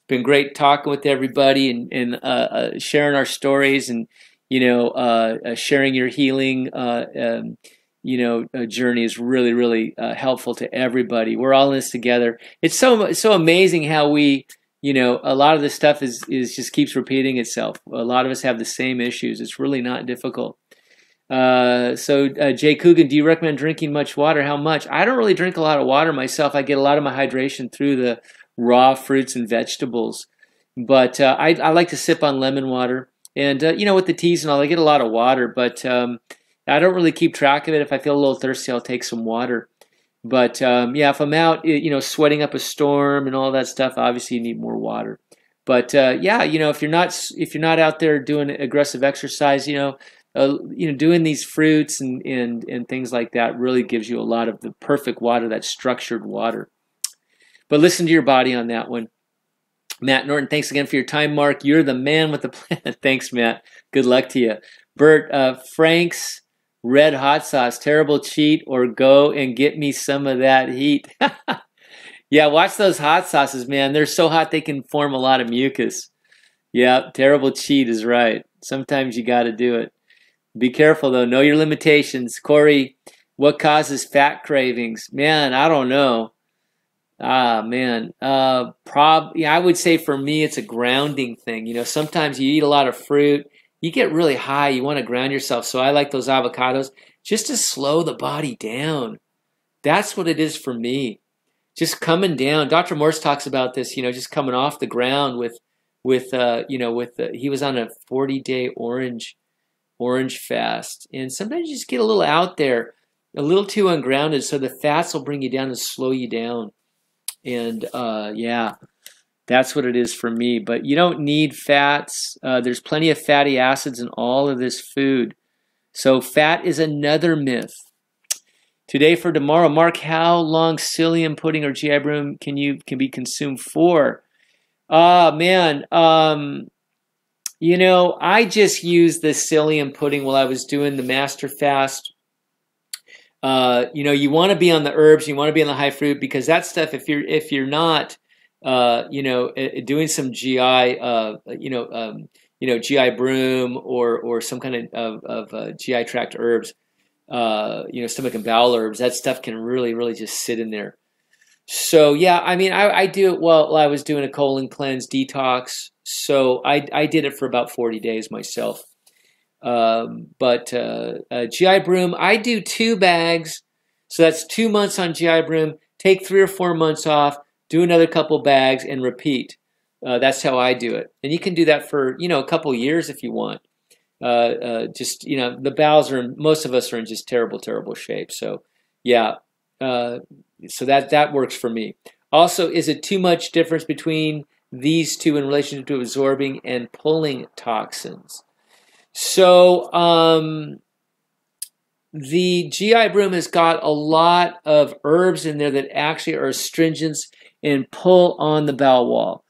been great talking with everybody and sharing our stories and, sharing your healing, journey is really, really helpful to everybody. We're all in this together. It's so amazing how we, a lot of this stuff is just keeps repeating itself. A lot of us have the same issues. It's really not difficult. Jay Coogan, do you recommend drinking much water? How much? I don't really drink a lot of water myself. I get a lot of my hydration through the raw fruits and vegetables. But I like to sip on lemon water. And, with the teas and all, I get a lot of water. But I don't really keep track of it. If I feel a little thirsty, I'll take some water. But, if I'm out, sweating up a storm and all that stuff, obviously you need more water. But, if you're not out there doing aggressive exercise, doing these fruits and things like that really gives you a lot of the perfect water, that structured water. But listen to your body on that one. Matt Norton, thanks again for your time. Mark, you're the man with the plan. Thanks, Matt. Good luck to you. Bert, Frank's red hot sauce, terrible cheat, or go and get me some of that heat. Yeah, watch those hot sauces, man. They're so hot they can form a lot of mucus. Yeah, terrible cheat is right. Sometimes you got to do it. Be careful, though. Know your limitations. Corey, what causes fat cravings? Man, I don't know. I would say for me, it's a grounding thing. Sometimes you eat a lot of fruit. You get really high. You want to ground yourself. So I like those avocados. just to slow the body down. That's what it is for me. Just coming down. Dr. Morse talks about this, just coming off the ground he was on a 40-day orange fast. And sometimes you just get a little out there, a little too ungrounded, so the fats will bring you down and slow you down. And yeah, that's what it is for me. But you don't need fats. There's plenty of fatty acids in all of this food. So fat is another myth. Today for tomorrow, Mark, how long psyllium pudding or GI broom can be consumed for? Man, I just used the psyllium pudding while I was doing the master fast. You want to be on the herbs, you want to be on the high fruit, because that stuff, if you're not, doing some GI, GI broom or some kind of GI tract herbs, stomach and bowel herbs, that stuff can really, really just sit in there. So yeah, I do it while I was doing a colon cleanse detox. So I did it for about 40 days myself. But GI broom, I do 2 bags. So that's 2 months on GI broom, take 3 or 4 months off, do another couple bags and repeat. That's how I do it. And you can do that for, a couple years if you want. The bowels most of us are in just terrible, terrible shape. So yeah, so that works for me. Also, is it too much difference between these two in relation to absorbing and pulling toxins? So the GI broom has got a lot of herbs in there that actually are astringents and pull on the bowel wall.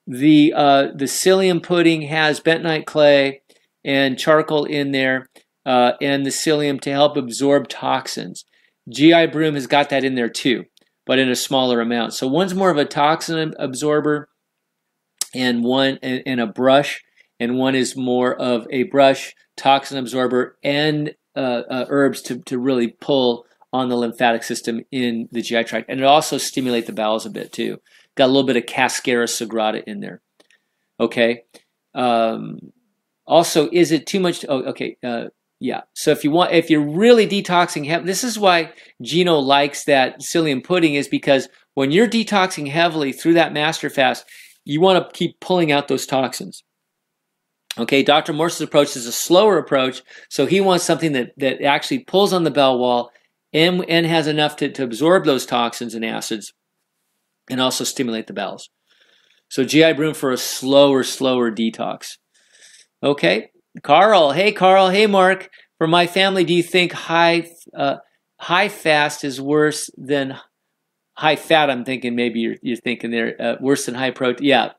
The psyllium pudding has bentonite clay and charcoal in there, and the psyllium to help absorb toxins. GI broom has got that in there too, but in a smaller amount. So one's more of a toxin absorber and a brush, and one is more of a brush, toxin absorber, and herbs to really pull on the lymphatic system in the GI tract. And it also stimulates the bowels a bit too. Got a little bit of Cascara sagrada in there. Okay. Also, is it too much? Oh, okay. Yeah. So if you're really detoxing, this is why Gino likes that psyllium pudding, is because when you're detoxing heavily through that master fast, you want to keep pulling out those toxins. Okay. Dr. Morse's approach is a slower approach, so he wants something that actually pulls on the bowel wall and has enough to absorb those toxins and acids, and also stimulate the bowels. So GI broom for a slower detox. Okay. Carl, hey Mark. For my family, do you think high fast is worse than high fat? I'm thinking maybe you're thinking there worse than high protein. Yeah,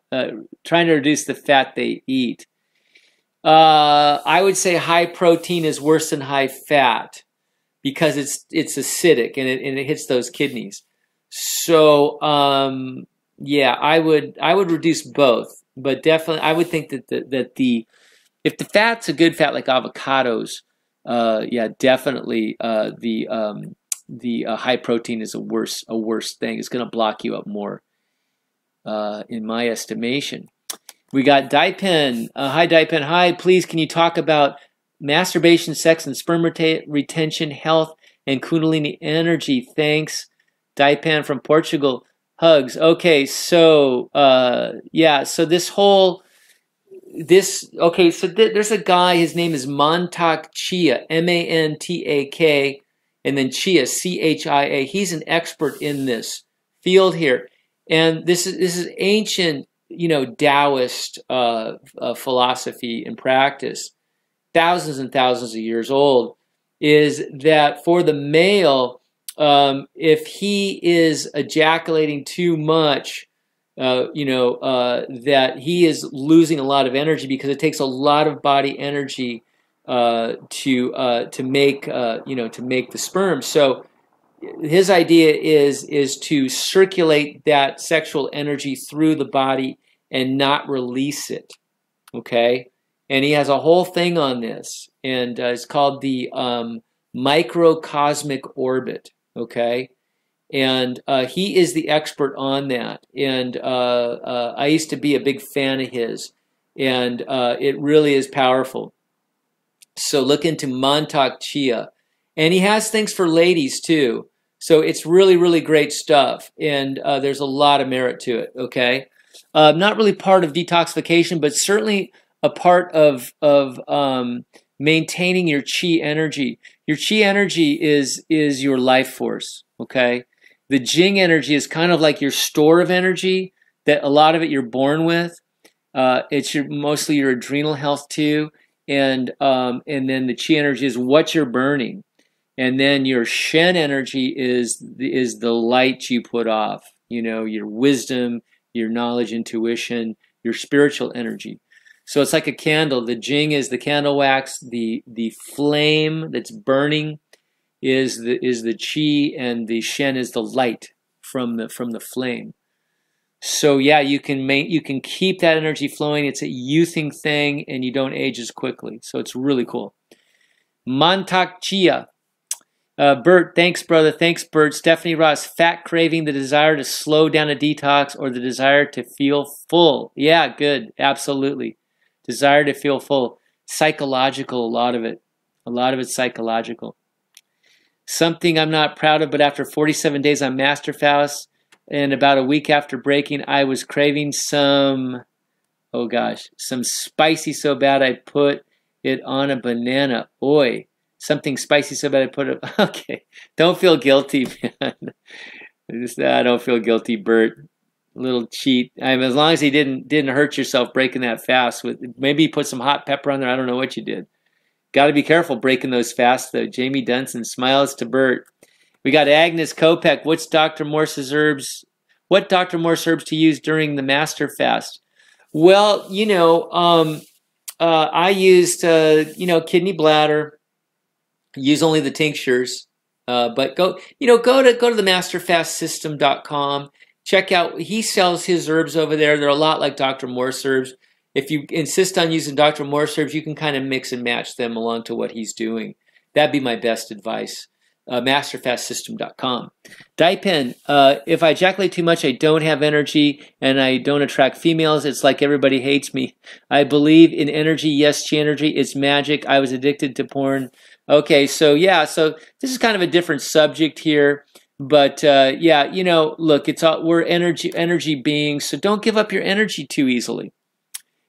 trying to reduce the fat they eat. I would say high protein is worse than high fat because it's acidic and it hits those kidneys. So yeah, I would reduce both, but definitely I would think that if the fat's a good fat like avocados, yeah, definitely the high protein is a worse thing. It's going to block you up more, in my estimation. We got Daipen. Hi Daipen. Hi. Please, can you talk about masturbation, sex, and sperm retention, health, and Kundalini energy? Thanks, Daipen from Portugal. Hugs. Okay, so yeah, so there's a guy, his name is Mantak Chia, M-A-N-T-A-K, and then Chia, C-H-I-A. He's an expert in this field here. And this is ancient, Taoist philosophy and practice, thousands and thousands of years old, is that for the male, if he is ejaculating too much, that he is losing a lot of energy because it takes a lot of body energy to make the sperm. So his idea is to circulate that sexual energy through the body and not release it. Okay, and he has a whole thing on this, and it's called the microcosmic orbit. Okay. And he is the expert on that. And I used to be a big fan of his. And it really is powerful. So look into Mantak Chia. And he has things for ladies too. So it's really, really great stuff. And there's a lot of merit to it, okay? Not really part of detoxification, but certainly a part of maintaining your chi energy. Your chi energy is your life force, okay? The Jing energy is kind of like your store of energy that a lot of it you're born with. It's mostly your adrenal health too, and then the chi energy is what you're burning, and then your Shen energy is the light you put off. You know, your wisdom, your knowledge, intuition, your spiritual energy. So it's like a candle. The Jing is the candle wax. The flame that's burning is the chi, and the Shen is the light from the flame. So yeah, you can keep that energy flowing. It's a youthing thing, and you don't age as quickly. So it's really cool. Mantak Chia. Bert, thanks, brother. Thanks, Bert. Stephanie Ross, fat craving, the desire to slow down a detox, or the desire to feel full. Yeah, good. Absolutely. Desire to feel full. Psychological, a lot of it. A lot of it's psychological. Something I'm not proud of, but after 47 days on master fast, and about a week after breaking, I was craving some spicy so bad I put it on a banana. Oi. Something spicy so bad I put it. Okay. Don't feel guilty, man. I don't feel guilty, Bert. A little cheat. As long as he didn't hurt yourself breaking that fast. Maybe you put some hot pepper on there. I don't know what you did. Got to be careful breaking those fasts, though. Jamie Dunson, smiles to Bert. We got Agnes Kopek. What Dr. Morse herbs to use during the master fast? Well, I used kidney bladder. Use only the tinctures. But go to the masterfastsystem.com. Check out, he sells his herbs over there. They're a lot like Dr. Morse herbs. If you insist on using Dr. Morse herbs, you can kind of mix and match them along to what he's doing. That'd be my best advice. Masterfastsystem.com. Daipen, if I ejaculate too much, I don't have energy and I don't attract females. It's like everybody hates me. I believe in energy. Yes, chi energy. It's magic. I was addicted to porn. Okay, so yeah, so this is kind of a different subject here. But look, we're energy beings, so don't give up your energy too easily.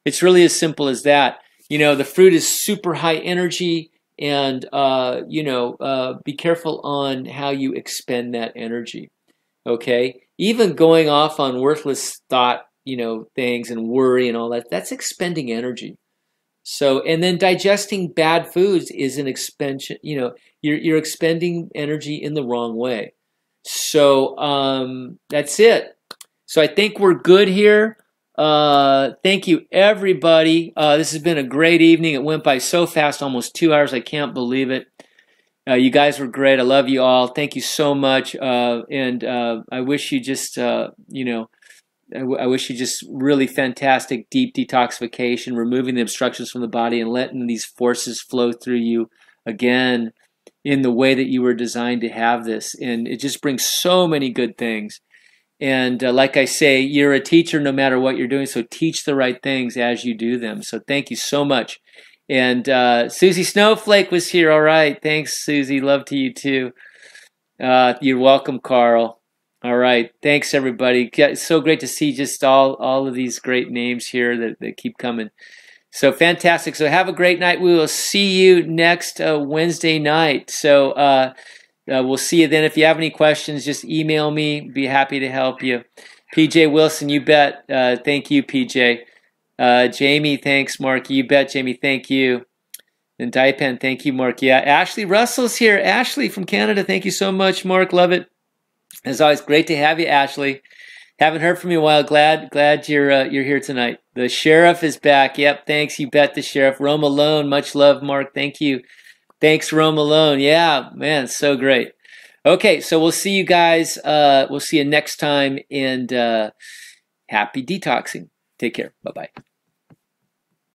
It's really as simple as that. The fruit is super high energy, and be careful on how you expend that energy. Okay, even going off on worthless thought, things and worry and all that, that's expending energy. So, and then digesting bad foods is an expension. You're expending energy in the wrong way. So that's it. So I think we're good here. Thank you, everybody. This has been a great evening. It went by so fast, almost 2 hours. I can't believe it. You guys were great. I love you all. Thank you so much. And I wish you just, I wish you just really fantastic deep detoxification, removing the obstructions from the body and letting these forces flow through you again in the way that you were designed to have this. And it just brings so many good things. And like I say, you're a teacher no matter what you're doing, so teach the right things as you do them. So thank you so much. And Susie Snowflake was here. All right. Thanks, Susie. Love to you too. You're welcome, Carl. All right. Thanks, everybody. It's so great to see just all of these great names here that keep coming. So fantastic. So have a great night. We will see you next Wednesday night. So we'll see you then. If you have any questions, just email me. Be happy to help you. PJ Wilson, you bet. Thank you, PJ. Jamie, thanks, Mark. You bet, Jamie. Thank you. And Daipen, thank you, Mark. Yeah, Ashley Russell's here. Ashley from Canada. Thank you so much, Mark. Love it. As always, great to have you, Ashley. Haven't heard from you in a while. Glad you're here tonight. The sheriff is back. Yep, thanks. You bet, the sheriff. Rome Alone, much love, Mark. Thank you. Thanks, Rome Alone. Yeah, man, so great. Okay, so we'll see you guys. We'll see you next time, and happy detoxing. Take care. Bye-bye.